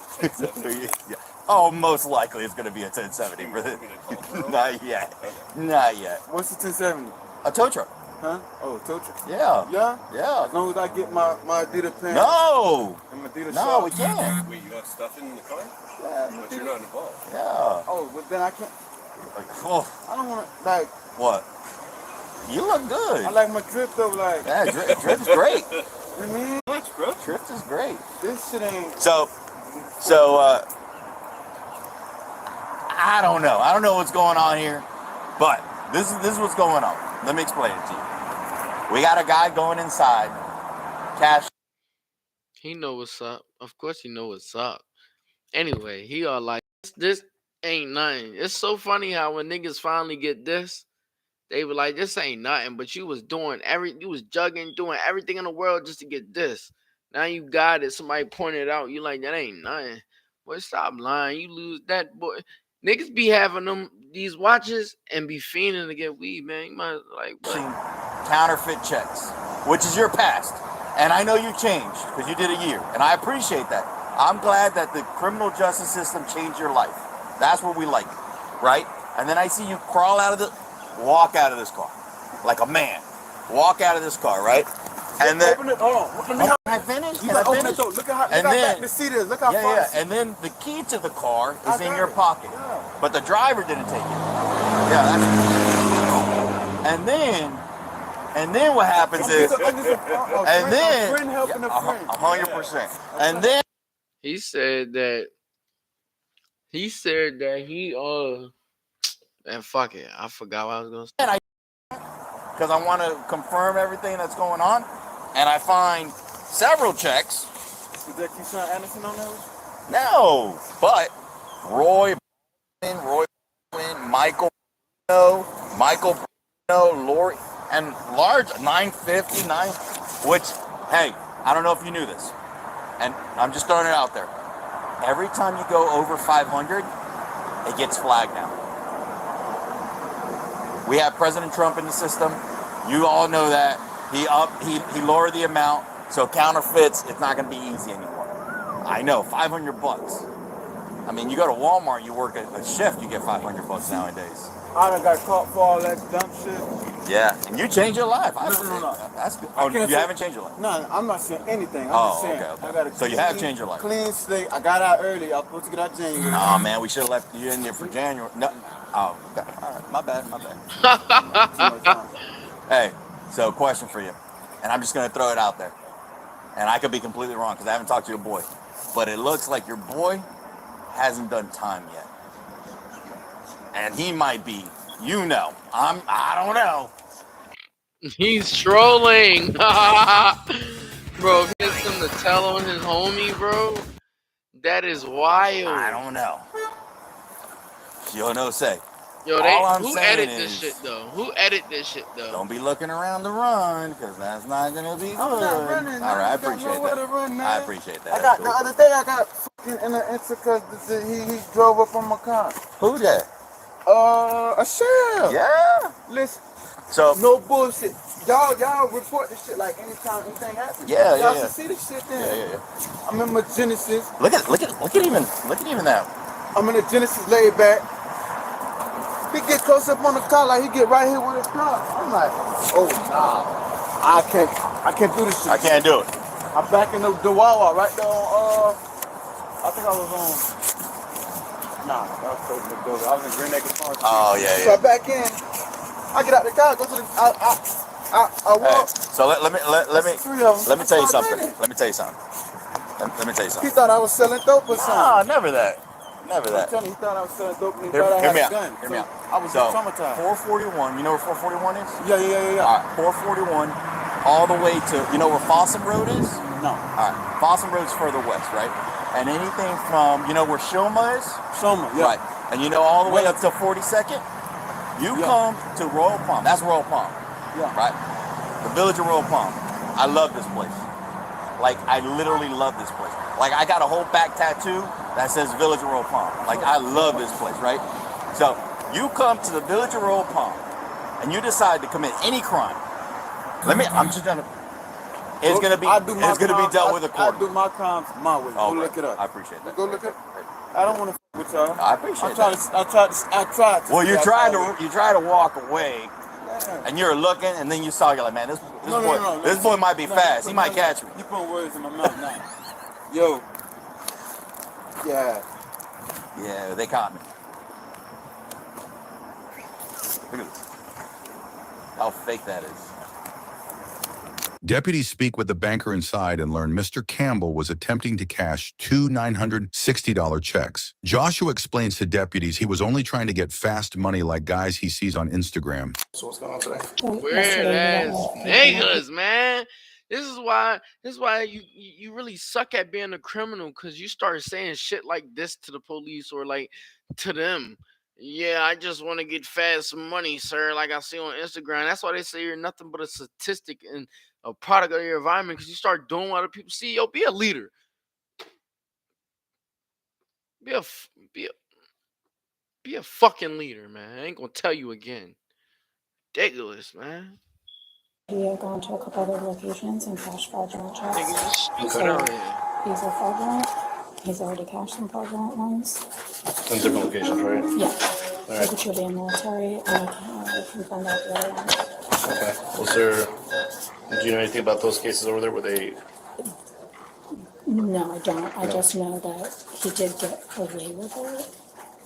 Yeah. Oh, most likely it's going to be a 1070. Not yet. Not yet. What's the 1070? A tow truck. Huh? Oh, tow truck. Yeah. Yeah? Yeah. As long as I get my Adidas pants. No. And my Adidas No, shorts. we can't. Wait, you got stuff in the car? Yeah. But you're not involved. Yeah. Oh, but then I can't. Oh. I don't want to, like. What? You look good. I like my drip though, like. Yeah, drift's great. You mean? Drift is great. This shit ain't. So, I don't know. I don't know what's going on here, but this is what's going on. Let me explain it to you. We got a guy going inside. Cash. He know what's up. Of course he know what's up. Anyway, he all like, this ain't nothing. It's so funny how when niggas finally get this, they were like, this ain't nothing. But you was jugging, doing everything in the world just to get this. Now you got it. Somebody pointed it out. You like, that ain't nothing. Boy, stop lying. You lose that, boy. Niggas be having these watches and be fiending to get weed, man. You might like counterfeit checks, which is your past. And I know you changed because you did a year. And I appreciate that. I'm glad that the criminal justice system changed your life. That's what we like, right? And then I see you walk out of this car like a man. Walk out of this car, right? And then open it. Hold on. Can I finish? You gotta open it though. Look how back the seat is. Look how far. Yeah. And then the key to the car is in your pocket. Yeah. But the driver didn't take it. Yeah, and then what happens is, and then 100%. And then he said that and fuck it, I forgot what I was gonna say. Because I want to confirm everything that's going on, and I find several checks. Is that Keyshawn Anderson on there? No, but Roy, Michael, Lori, and large 959. Which, hey, I don't know if you knew this, and I'm just throwing it out there. Every time you go over 500, it gets flagged now. We have President Trump in the system. You all know that. He lowered the amount, so counterfeits, it's not going to be easy anymore. I know, $500. I mean, you go to Walmart, you work a shift, you get $500 nowadays. I done got caught for all that dumb shit. Yeah, and you changed your life. No. That's good. Oh, you haven't changed your life? No, I'm not saying anything. I'm just saying. Okay. I got a So you have changed your life? Clean slate. I got out early. I was supposed to get out January. Oh, man, we should have left you in there for January. No. Oh, okay. All right. My bad. Hey, so question for you. And I'm just going to throw it out there. And I could be completely wrong because I haven't talked to your boy. But it looks like your boy hasn't done time yet. And he might be, I don't know. He's trolling. Bro, if he has something to tell on his homie, bro, that is wild. I don't know. You know, say. Yo, who edit this shit though? Don't be looking around to run, because that's not gonna be good. I'm not running. All right, I appreciate that. To run, man. I appreciate that. I got the other day. I got fucking in an incident because he drove up on my car. Who that? A sheriff. Yeah. Listen. So no bullshit. Y'all report this shit like anytime anything happens. Y'all should see this shit then. Yeah. I'm in my Genesis. Look at even that. I'm in a Genesis laid back. He get close up on the car like he get right here with his car. I'm like, oh nah, I can't do this shit. I can't do it. I'm back in the Wawa right there on I think I was on. Nah, that was close to the door. I was in Green Acres Farm. Oh yeah. So I back in. I get out the car, go to the. I walk. Hey, so let me tell you something. Let me tell you something. He thought I was selling dope or something. Ah, never that. Never that. I'm telling you, he thought I was selling dope and he thought I had a gun. Hear me out. I was traumatized. 441, you know where 441 is? Yeah. All right, 441, all the way to, you know where Fossum Road is? No. All right, Fossum Road's further west, right? And anything from, you know where Shoma is? Shoma, yeah. Right. And you know all the way up to 42nd? You come to Royal Palm. That's Royal Palm. Yeah. Right? The village of Royal Palm. I love this place. Like, I literally love this place. Like, I got a whole back tattoo that says Village of Royal Palm. Like, I love this place, right? So, you come to the Village of Royal Palm, and you decide to commit any crime. I'm just gonna, it's gonna be dealt with a court. I do my crimes my way. Go look it up. I appreciate that. Go look it up. I don't want to with y'all. I appreciate that. I tried to. Well, you try to walk away, and you're looking, and then you saw, you're like, man, this boy might be fast. He might catch me. You putting words in my mouth now. Yo. Yeah. Yeah, they caught me. Look at this. How fake that is. Deputies speak with the banker inside and learn Mr. Campbell was attempting to cash two $960 checks. Joshua explains to deputies he was only trying to get fast money like guys he sees on Instagram. So what's going on today? Weird ass niggas, man. This is why you really suck at being a criminal, because you start saying shit like this to the police or like to them. Yeah, I just want to get fast money, sir, like I see on Instagram. That's why they say you're nothing but a statistic and a product of your environment, because you start doing what other people see. Yo, be a leader. Be a fucking leader, man. I ain't gonna tell you again. Ridiculous, man. He had gone to a couple other locations and cashed fraudulent checks. He's a fraudulent. He's already cashed some fraudulent ones. In different locations, right? Yeah. All right. So you'll be in military, and I can find out the other one. Okay. Do you know anything about those cases over there? Were they? No, I don't. I just know that he did get away with it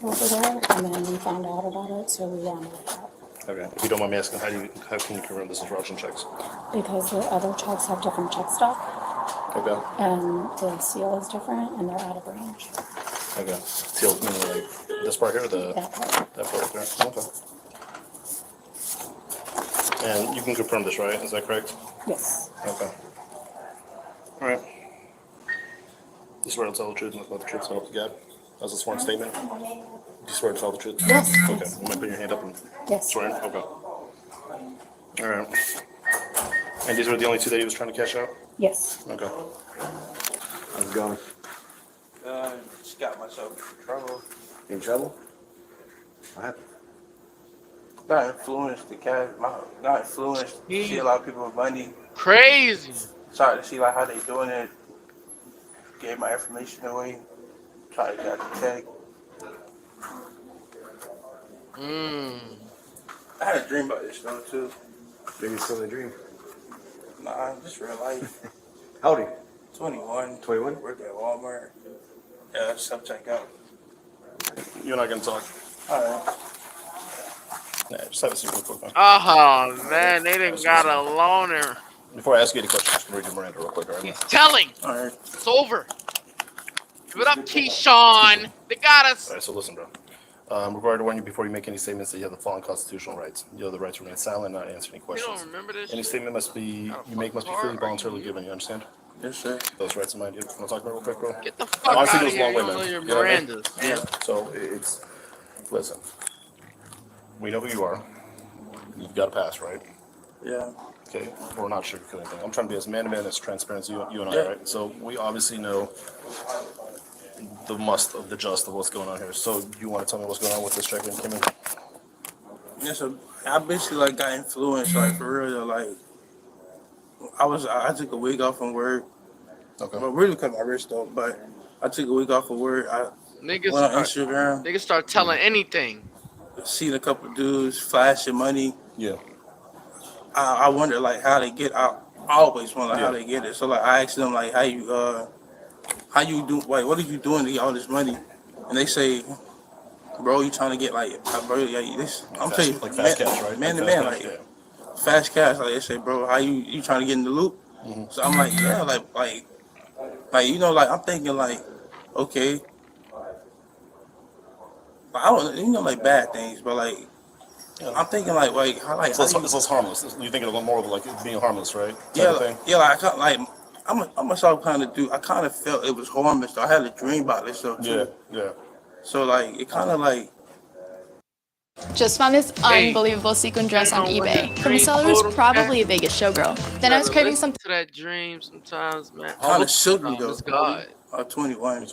over there, and then we found out about it, so we wanted it out. Okay. If you don't mind me asking, how can you confirm this is fraudulent checks? Because the other checks have different check stock. Okay. And the seal is different, and they're out of range. Okay. Seal meaning like this part here, or that part there. Okay. And you can confirm this, right? Is that correct? Yes. Okay. All right. You swear to tell the truth, nothing but the truth, so help you God. That's a sworn statement? Do you swear to tell the truth? Yes. Okay. You might put your hand up and swear in? Okay. All right. And these were the only two that he was trying to cash out? Yes. Okay. How's it going? Just got myself in trouble. In trouble? What happened? Got influenced to cash. Got influenced to see a lot of people with money. Crazy. Started to see like how they doing it. Gave my information away. Tried to get the check. I had a dream about this though too. Maybe it's still a dream. Nah, just real life. How old are you? 21. 21? Work at Walmart. Yeah, self checkout. You're not going to talk. All right. Yeah, just have a seat real quick, man. Oh man, they done got a loner. Before I ask you any questions, just read your Miranda real quick, all right? He's telling. All right. It's over. Give it up, Keyshawn. They got us. All right, so listen, bro. I'm required to warn you before you make any statements that you have the following constitutional rights. You have the right to remain silent, not answer any questions. You don't remember this? Any statement you make must be freely voluntarily given. You understand? Yes, sir. Those rights in mind. You want to talk about it real quick, bro? Get the fuck out of here. You don't know your Mirandas. Yeah. So it's listen. We know who you are. You've got a pass, right? Yeah. Okay. We're not sugarcoating anything. I'm trying to be as man to man, as transparent as you and I, Yeah. right? So we obviously know the must of the just of what's going on here. So you want to tell me what's going on with this check that came in? Yeah, so I basically like got influenced, like for real. Like I took a week off from work. Okay. Well, really cut my wrist though, but I took a week off of work. I went on Instagram. Niggas start telling anything. Seen a couple of dudes flashing money. Yeah. I wonder like how they get. I always wonder how they get it. So like I asked them like how you do? Like what are you doing to get all this money? And they say, bro, you trying to get like, bro, yeah, this. I'm telling you, like fast cash, right? Man to Like man, fast like cash, fast cash. Like they say, bro, how you trying to get in the loop? So I'm like, yeah, like you know, like I'm thinking like, okay, like, I don't, like bad things, but like. I'm thinking like how like so it's less harmless. You think of it more of like it being harmless, right? Like I'm a myself kind of dude. I kind of felt it was harmless. I had a dream about this stuff too. Yeah. So like it kind of like. Just found this unbelievable sequin dress on eBay. From the seller who's probably a Vegas showgirl. Then I was craving something. To that dream sometimes, man. Kind of shook me though. It's God. 21.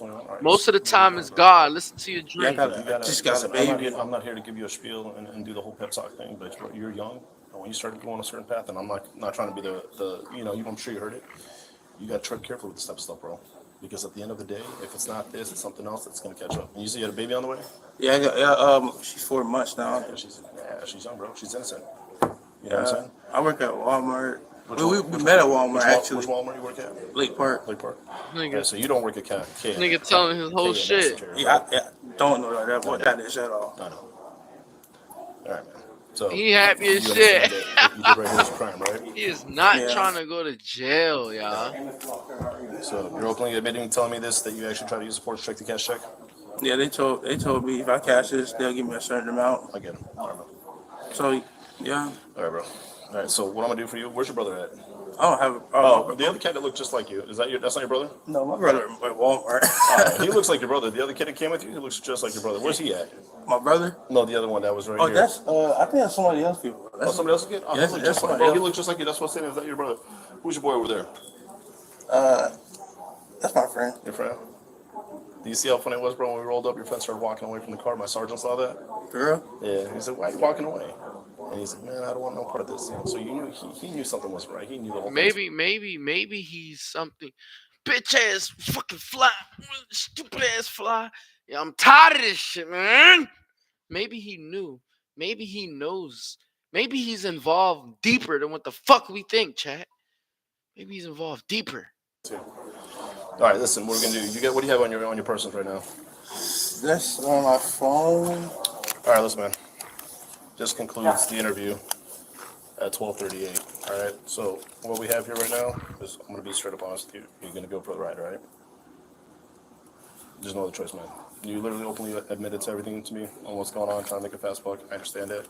Most of the time it's God. Listen to your dream. Just got a baby. I'm not here to give you a spiel and do the whole pep talk thing, but you're young. And when you start going a certain path, and I'm not trying to be the I'm sure you heard it. You got to tread carefully with this type of stuff, bro. Because at the end of the day, if it's not this, it's something else that's going to catch up. And you say you had a baby on the way? Yeah, she's 4 months now. Yeah, she's young, bro. She's innocent. You know what I'm saying? I work at Walmart. We met at Walmart, actually. Which Walmart you work at? Lake Park. Okay, so you don't work at K. Nigga telling his whole shit. Yeah, don't know what that is at all. I know. All right, man. So he happy as shit. You did right here is crime, right? He is not trying to go to jail, y'all. So you're openly admitting, telling me this, that you actually try to use a forged check to cash check? Yeah, they told me if I cash this, they'll give me a certain amount. I get it. All right, bro. So, yeah. All right, bro. All right, so what I'm gonna do for you? Where's your brother at? I don't have. The other cat that looked just like you. That's not your brother? No, my brother at Walmart. He looks like your brother. The other kid that came with you, he looks just like your brother. Where's he at? My brother? No, the other one that was right here. That's I think that's somebody else. People. That's somebody else's kid? Yes, that's somebody else. He looks just like you. That's what I'm saying. Is that your brother? Who's your boy over there? That's my friend. Your friend? Do you see how funny it was, bro? When we rolled up, your friend started walking away from the car. My sergeant saw that. Girl? Yeah. He said, "Why are you walking away?" And he's like, "Man, I don't want no part of this." So you knew he knew something wasn't right. He knew the whole thing. Maybe he's something. Bitch ass fucking fly, stupid ass fly. Yeah, I'm tired of this shit, man. Maybe he knew. Maybe he knows. Maybe he's involved deeper than what the fuck we think, chat. Maybe he's involved deeper. All right, listen. What we're gonna do? What do you have on your persons right now? That's on my phone. All right, listen, man. This concludes the interview at 12:38. All right. So what we have here right now is, I'm gonna be straight up honest with you. You're gonna go for the ride, all right? There's no other choice, man. You literally openly admitted to everything to me on what's going on, trying to make a fast buck. I understand that.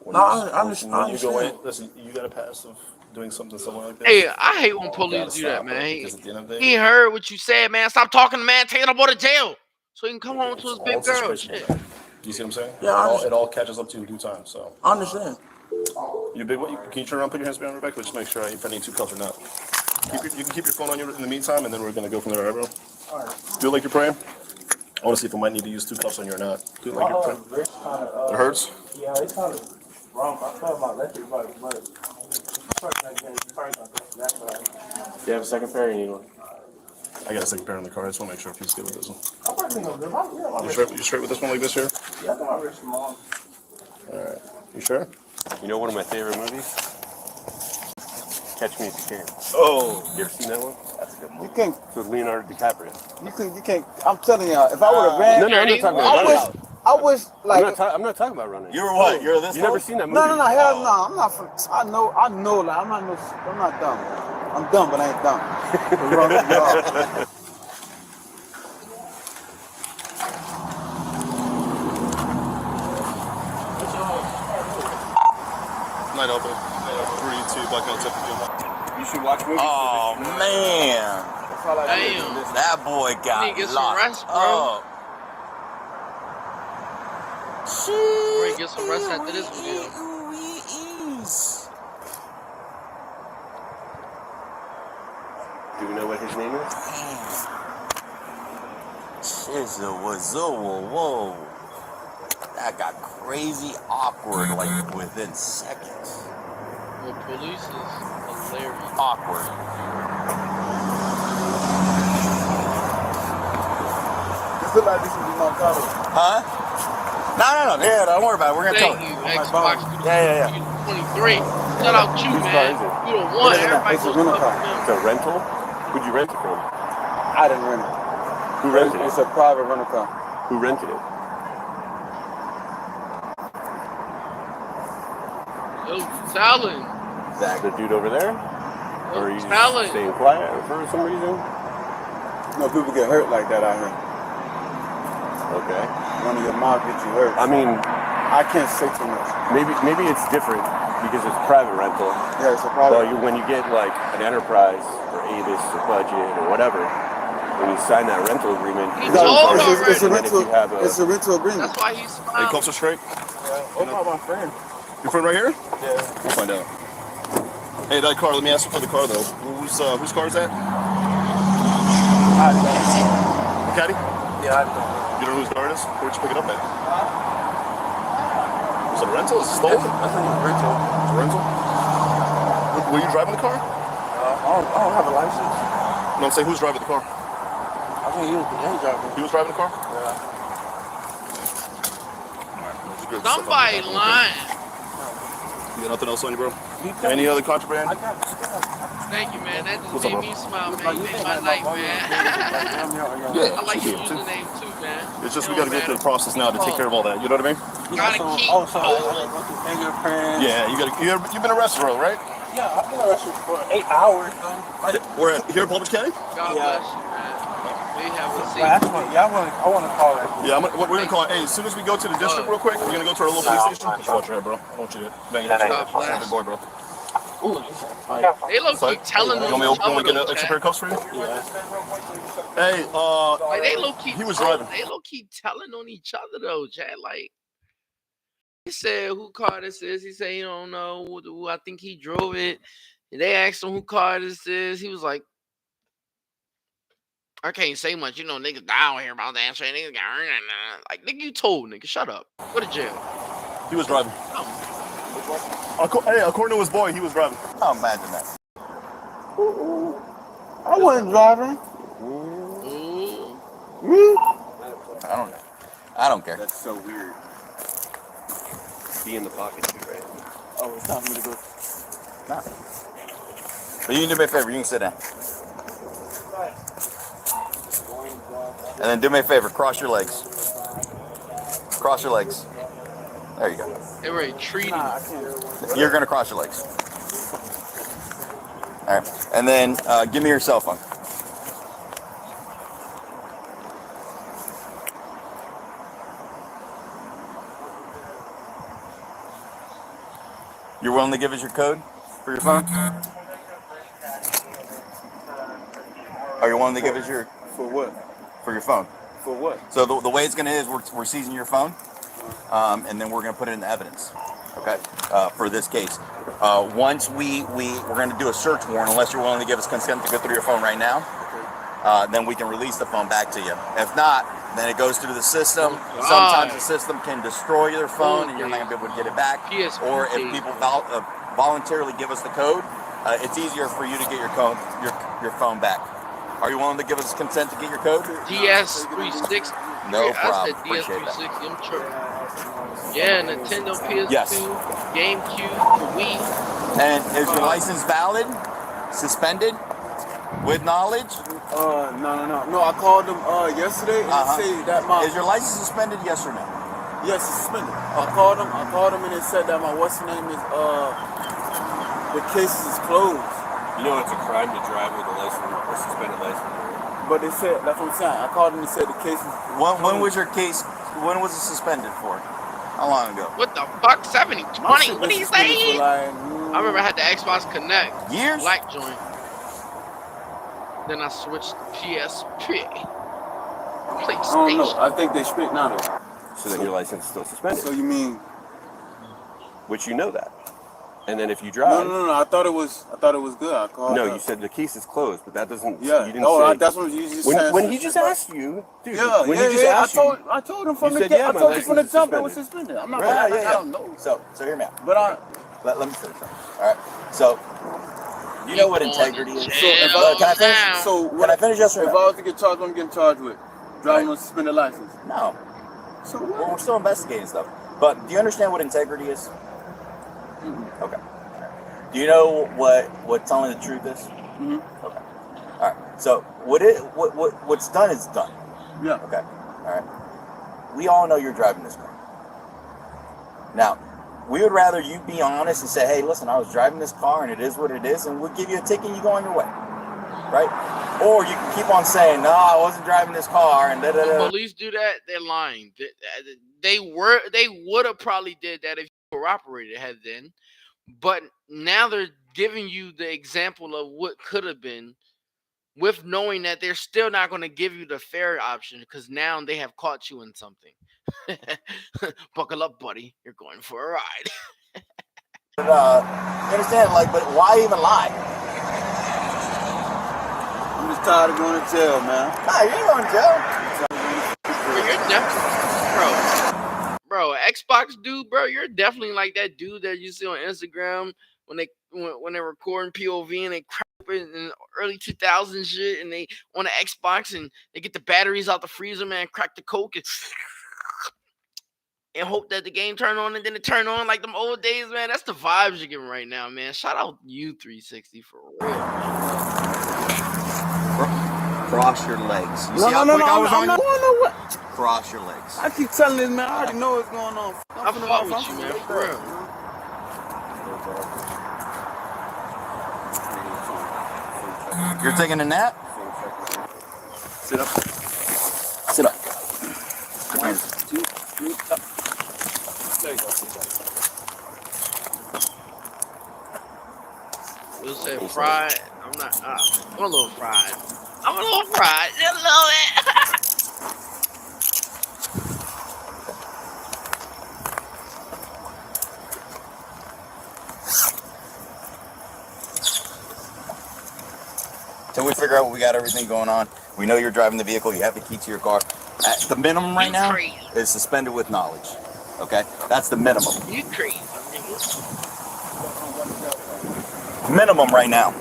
When you go in, listen, you got a pass of doing something like that. Hey, I hate when police do that, man. He heard what you said, man. Stop talking to man. Take him aboard to jail. so he can come home to his big girl. Shit. You see what I'm saying? Yeah, it all catches up to you in due time. So I understand. you big one? Can you turn around, put your hands behind Rebecca? Just make sure if I need 2 cups or not. You can keep your phone on you in the meantime, and then we're gonna go from there, right, bro? All right. Do it like you're praying. I want to see if I might need to use 2 cups on you or not. Do it like you're praying. It hurts. Yeah, it's kind of wrong. I felt my electric bike, but you have a second pair, you need one. I got a second pair in the car. I just want to make sure if he's good with this one. I'm probably gonna do my You straight with this one like this here? Yeah, I think my wrist small. All right. You sure? You know one of my favorite movies? Catch Me If You Can. Oh, You ever seen that one? that's a good movie. You can't. With Leonardo DiCaprio. You can't. I'm telling y'all, if I would have ran, No, I'm not talking about running. I wish like. I'm not talking about running. You're what? You're this. You never seen that movie? No, hell no. I'm not. I know. Like, I'm not dumb. I'm dumb, but I ain't dumb. Night open. 3, 2, black out, You should watch movies. Oh man. Damn. That boy got Need to get some locked rest, bro. up. We're gonna get some rest after this video. Do we know what his name is? Shizzle was whoa. That got crazy awkward like within seconds. The police is hilarious. Awkward. This look like this would be my color. Huh? No. Yeah, don't worry about it. We're gonna tell Thank you. you, Xbox. Yeah. 23. Shout out you, Whose car man. is it? You the one. Everybody It's a goes rental fuck car. with them. It's a rental? Who'd you rent it from? I didn't rent it. Who rented It's it? a private rental car. Who rented it? Yo, Talon. The dude over there? Or are you just Talon. staying quiet for some reason? No, people get hurt like that out here. Okay. One of your mouth gets you hurt. I mean, I can't say too much. maybe it's different because it's private rental. Yeah, it's a private. Well, when you get like an enterprise or Avis or budget or whatever, when you sign that rental agreement, He told her It's a and then if rental. you have a, It's a rental agreement. That's why he's Hey, smiling. closer straight. Oh, my friend. Your friend right here? Yeah. We'll find out. Hey, that car. Let me ask you for the car though. Whose car is that? Caddy? Yeah, I don't. You don't know whose car it is? Where'd you pick it up at? Was it a rental? Is it stolen? I think it's rental. It's a rental? Were you driving the car? I don't have a license. No, I'm saying who's driving the car? I think he was driving. He was driving the car? Yeah. Somebody lying. You got nothing else on you, bro? Any other contraband? Thank you, man. That just What's up, made bro? me smile, man. You made my night, man. Yeah, I like should your be too. username too, man. It's just we got to go through the process now to take care of all that. You know what I mean? Gotta keep. Fingerprints. Yeah, you've been arrested, bro, right? Yeah, I've been arrested for 8 hours. We're at here at Palm Beach County. God bless you, man. We have a seat. I want to call that. Yeah, we're gonna call it. Hey, as soon as we go to the district, real quick, we're gonna go to our local police station. Just watch your head, bro. I don't want you to bang your head. Good boy, bro. They low key telling You on want each me to get other. an extra pair of cuffs for you? Yeah. Hey, Like they low key. he was driving. They low key telling on each other though, Chad. Like he said, "Who car this is?" He said, "You don't know. I think he drove it." And they asked him who car this is. He was like, "I can't say much. You know, niggas down here about that shit. Niggas got like nigga, you told nigga, shut up. Go to jail." He was driving. Hey, according to his boy, he was driving. Oh, imagine that. I wasn't driving. I don't care. That's so weird. Be in the pocket too, right? Oh, it's time for me to go. Nah. But you can do me a favor. You can sit down. And then do me a favor. Cross your legs. Cross your legs. There you go. They were treating. You're gonna cross your legs. All right. And then give me your cell phone. You're willing to give us your code for your phone? Are you willing to give us your... For what? For your phone. For what? So the way it's going to is we're seizing your phone, and then we're going to put it in evidence, okay, for this case. Once we're going to do a search warrant, unless you're willing to give us consent to go through your phone right now, then we can release the phone back to you. If not, then it goes through the system. Sometimes the system can destroy your phone, and you're not going to be able to get it back. Or if people voluntarily give us the code, it's easier for you to get your phone back. Are you willing to give us consent to get your code? DS360. No I problem. said Appreciate that. DS360. I'm tripping. Yeah, Nintendo PS2, Yes. GameCube, Wii. And is your license valid? Suspended? With knowledge? No. I called them yesterday and they say that Is your license suspended? Yes or no? Yes, it's suspended. I called them and they said that my what's the name is the case is closed. You know it's a crime to drive with a suspended license. But they said, that's what I'm saying. I called them and said the case is When was your case, when was it suspended for? How long ago? What the fuck? 7020? What are you saying? I remember I had the Xbox Connect. Years? Black joint. Then I switched to PSP. PlayStation. I don't know. I think they straightened out. So then your license is still suspended. So you mean? Which you know that. And then if you drive. No. I thought it was good. I called. No, you said the case is closed, but that doesn't. Yeah. You didn't say. That's what you just said. When he just asked you, dude. Yeah. When he just asked you. I told him from you the said, get. yeah, I my told you from the license is jump it was suspended. suspended. I'm not. Right, I don't know. So hear me out. But let me finish. All right. So you know what integrity is. So if can I finish? Can I finish? Yes or no? If I was to get charged, I'm getting charged with driving with suspended license. No. So we're still investigating stuff. But do you understand what integrity is? Mm-hmm. Okay. Do you know what telling the truth is? Mm-hmm. Okay. All right. So what's done is done. Yeah. Okay. All right. We all know you're driving this car. Now, we would rather you be honest and say, hey, listen, I was driving this car and it is what it is, and we'll give you a ticket and you go on your way. Right? Or you can keep on saying, no, I wasn't driving this car and da-da-da. When police do that, they're lying. They would have probably did that if you cooperated had then. But now they're giving you the example of what could have been, with knowing that they're still not going to give you the fair option because now they have caught you in something. Buckle up, buddy. You're going for a ride. You understand? But why even lie? I'm just tired of going to jail, man. Nah, you ain't going to jail. You're definitely, bro, Xbox dude, bro. You're definitely like that dude that you see on Instagram when they're recording POV and they crap in the early 2000s shit, and they on the Xbox and they get the batteries out the freezer, man, crack the coke and hope that the game turn on, and then it turn on like them old days, man. That's the vibes you're getting right now, man. Shout out YG5ive for real. Cross your legs. You No, see how no, quick I was I'm on not you? going nowhere. Cross your legs. I keep telling this man, I already know what's going on. I fuck with you, man, for real. You're taking a nap? Sit up. Sit up. One, two, three, up. There you go. You'll say fried. I'm not. I'm a little fried. I'm a little fried. Just a little bit. Till we figure out we got everything going on. We know you're driving the vehicle. You have the key to your car. The minimum right now is suspended with knowledge. Okay? That's the minimum. You crazy. Minimum right now.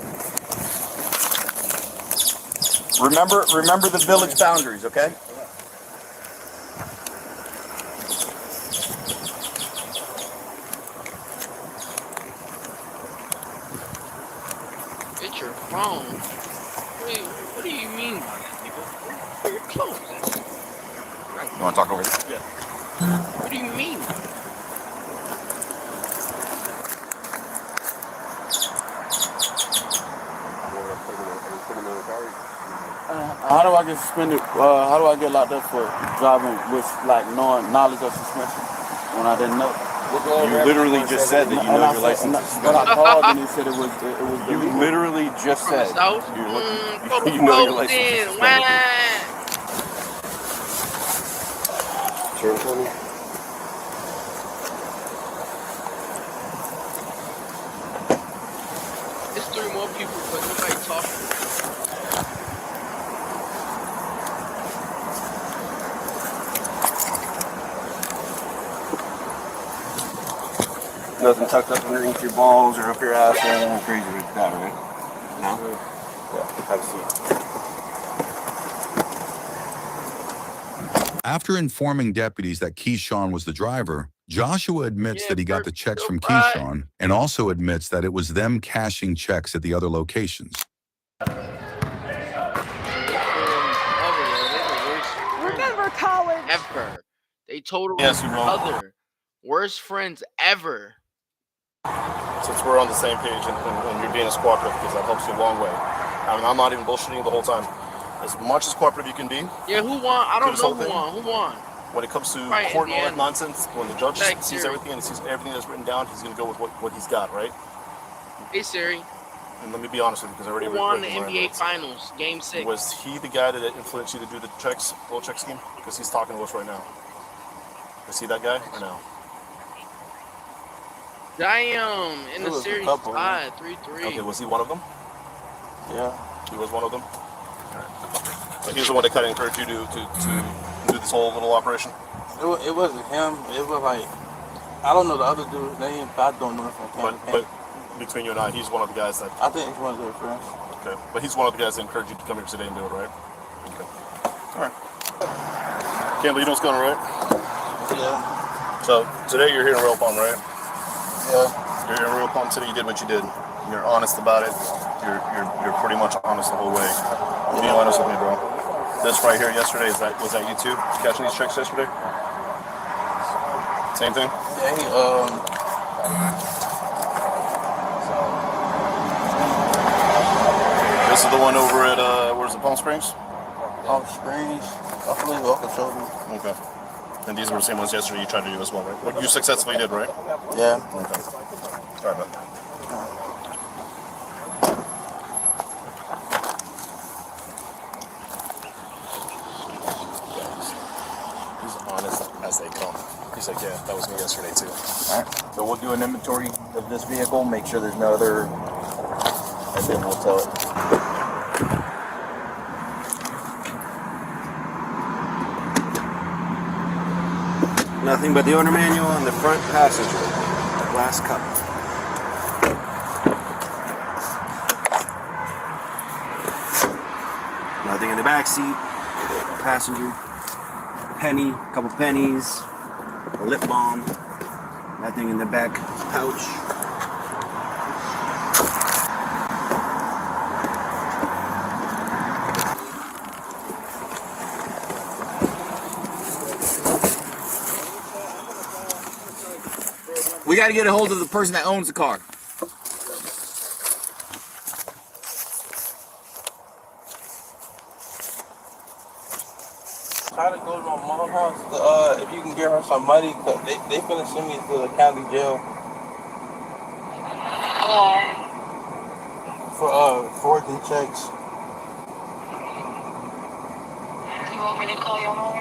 Remember the village boundaries, okay? It's your phone. What do you mean by that, nigga? Where your clothes at? You want to talk over here? Yeah. What do you mean? How do I get suspended? How do I get locked up for driving with knowledge of suspension when I didn't know? You literally just said that you know your license is But I suspended. called and they said it was You illegal. literally just said you know your license is suspended. 1020. It's 3 more people, but nobody talking. Nothing tucked up underneath your balls or up your ass or anything crazy like that, right? No? Yeah, have a seat. After informing deputies that Keyshawn was the driver, Joshua admits that he got the checks from Keyshawn and also admits that it was them cashing checks at the other locations. Remember college ever. They total other worst friends ever. Since we're on the same page and you're being as cooperative, because that helps you a long way. I mean, I'm not even bullshitting the whole time. As much as cooperative you can be. Yeah, who won? I don't know who won. Who won? When it comes to court and all that nonsense, when the judge sees everything and sees everything that's written down, he's going to go with what he's got, right? Hey, Siri. And let me be honest with you, because I already won the NBA Finals, Game 6. Was he the guy that influenced you to do the checks, little check scheme? Because he's talking to us right now. Is he that guy or no? Damn, in the series tied 3-3. Okay, was he one of them? Yeah. He was one of them? But he was the one that kind of encouraged you to do this whole little operation? It wasn't him. It was like, I don't know the other dude's name, but I don't know if I can. But between you and I, he's one of the guys that... I think he's one of their friends. Okay, but he's one of the guys that encouraged you to come here today and do it, right? Okay. All right. Campbell, you know what's going on, right? Yeah. So, today you're here in Real Palm, right? Yeah. You're here in Real Palm City, you did what you did. You're honest about it. You're pretty much honest the whole way. Be honest with me, bro. This right here yesterday, was that you too? Catching these checks yesterday? Same thing? Yeah, This is the one over at, where's the Palm Springs? Palm Springs, I believe Okeechobee. Okay. And these were the same ones yesterday you tried to do as well, right? What you successfully did, right? Yeah. Okay. Sorry about that. He's honest as they come. He's like, yeah, that was me yesterday too. All right. So we'll do an inventory of this vehicle, make sure there's no other, and then we'll tell it. Nothing but the owner manual and the front passenger glass cup. Nothing in the back seat. Passenger. Penny, a couple pennies, a lip balm. Nothing in the back pouch. We got to get a hold of the person that owns the car. Try to go to my mom's house to, if you can get her some money, cause they finna send me to the county jail. For forging checks. You want me to call your mom?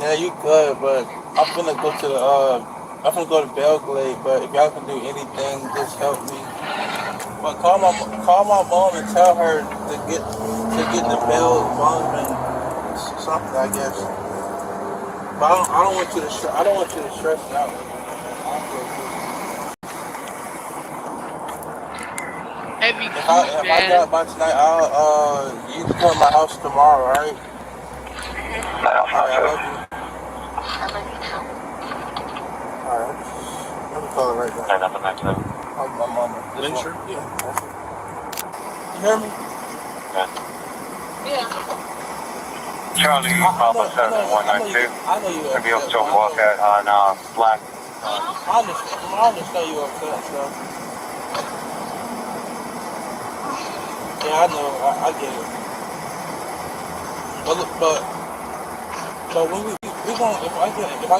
Yeah, you could, but I'm finna go to I'm finna go to Belgrade, but if y'all can do anything, just help me. But call my mom and tell her to get the bail bond and something, I guess. But I don't want you to stress out. Heavy If I got by tonight, you can come to my house tomorrow, alright? Alright, I love you. Alright. Let me call her right now. Oh, my mama. Sure? Yeah. You hear me? Yeah. Charlie, Papa 7192. I know you Gonna be able to walk out on Black. I understand you upset, so. Yeah, I know. I get it. But when we gonna if I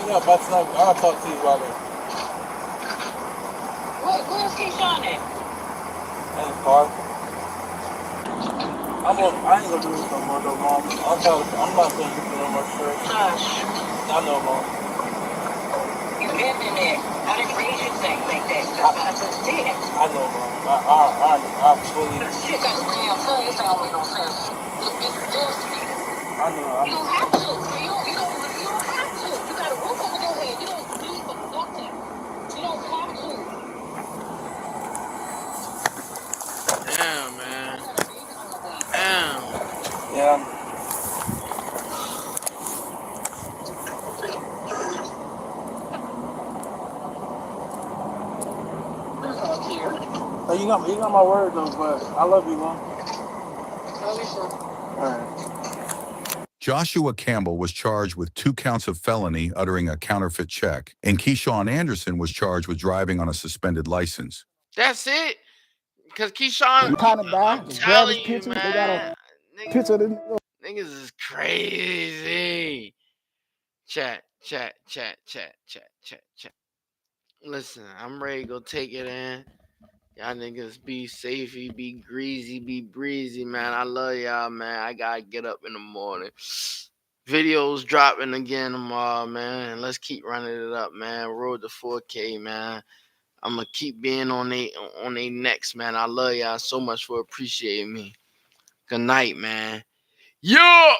get about tonight, I'll talk to you about it. Where's Keyshawn at? In the car. I ain't gonna do this no more, Mom. I'm not gonna do no more stress. I know, Mom. just did. I know, bro. I fully. Shit got the damn phone. This don't make no sense. It's just me. I know. You don't have to. You don't have to. You got a roof over your head. You don't need for nothing. You don't have to. Damn, man. Damn. Yeah. You got my word though, but I love you, man. Love you, sir. All right. Joshua Campbell was charged with 2 counts of felony uttering a counterfeit check, and Keyshawn Anderson was charged with driving on a suspended license. That's it. Because Keyshawn, Kind of bad. I'm Just grab his telling you, picture. man. They got a picture of the nigga. Niggas is crazy. Chat. Listen, I'm ready to go take it in. Y'all niggas be safey, be greasy, be breezy, man. I love y'all, man. I gotta get up in the morning. Videos dropping again tomorrow, man. Let's keep running it up, man. Road to 4K, man. I'm gonna keep being on they necks, man. I love y'all so much for appreciating me. Good night, man. Yeah!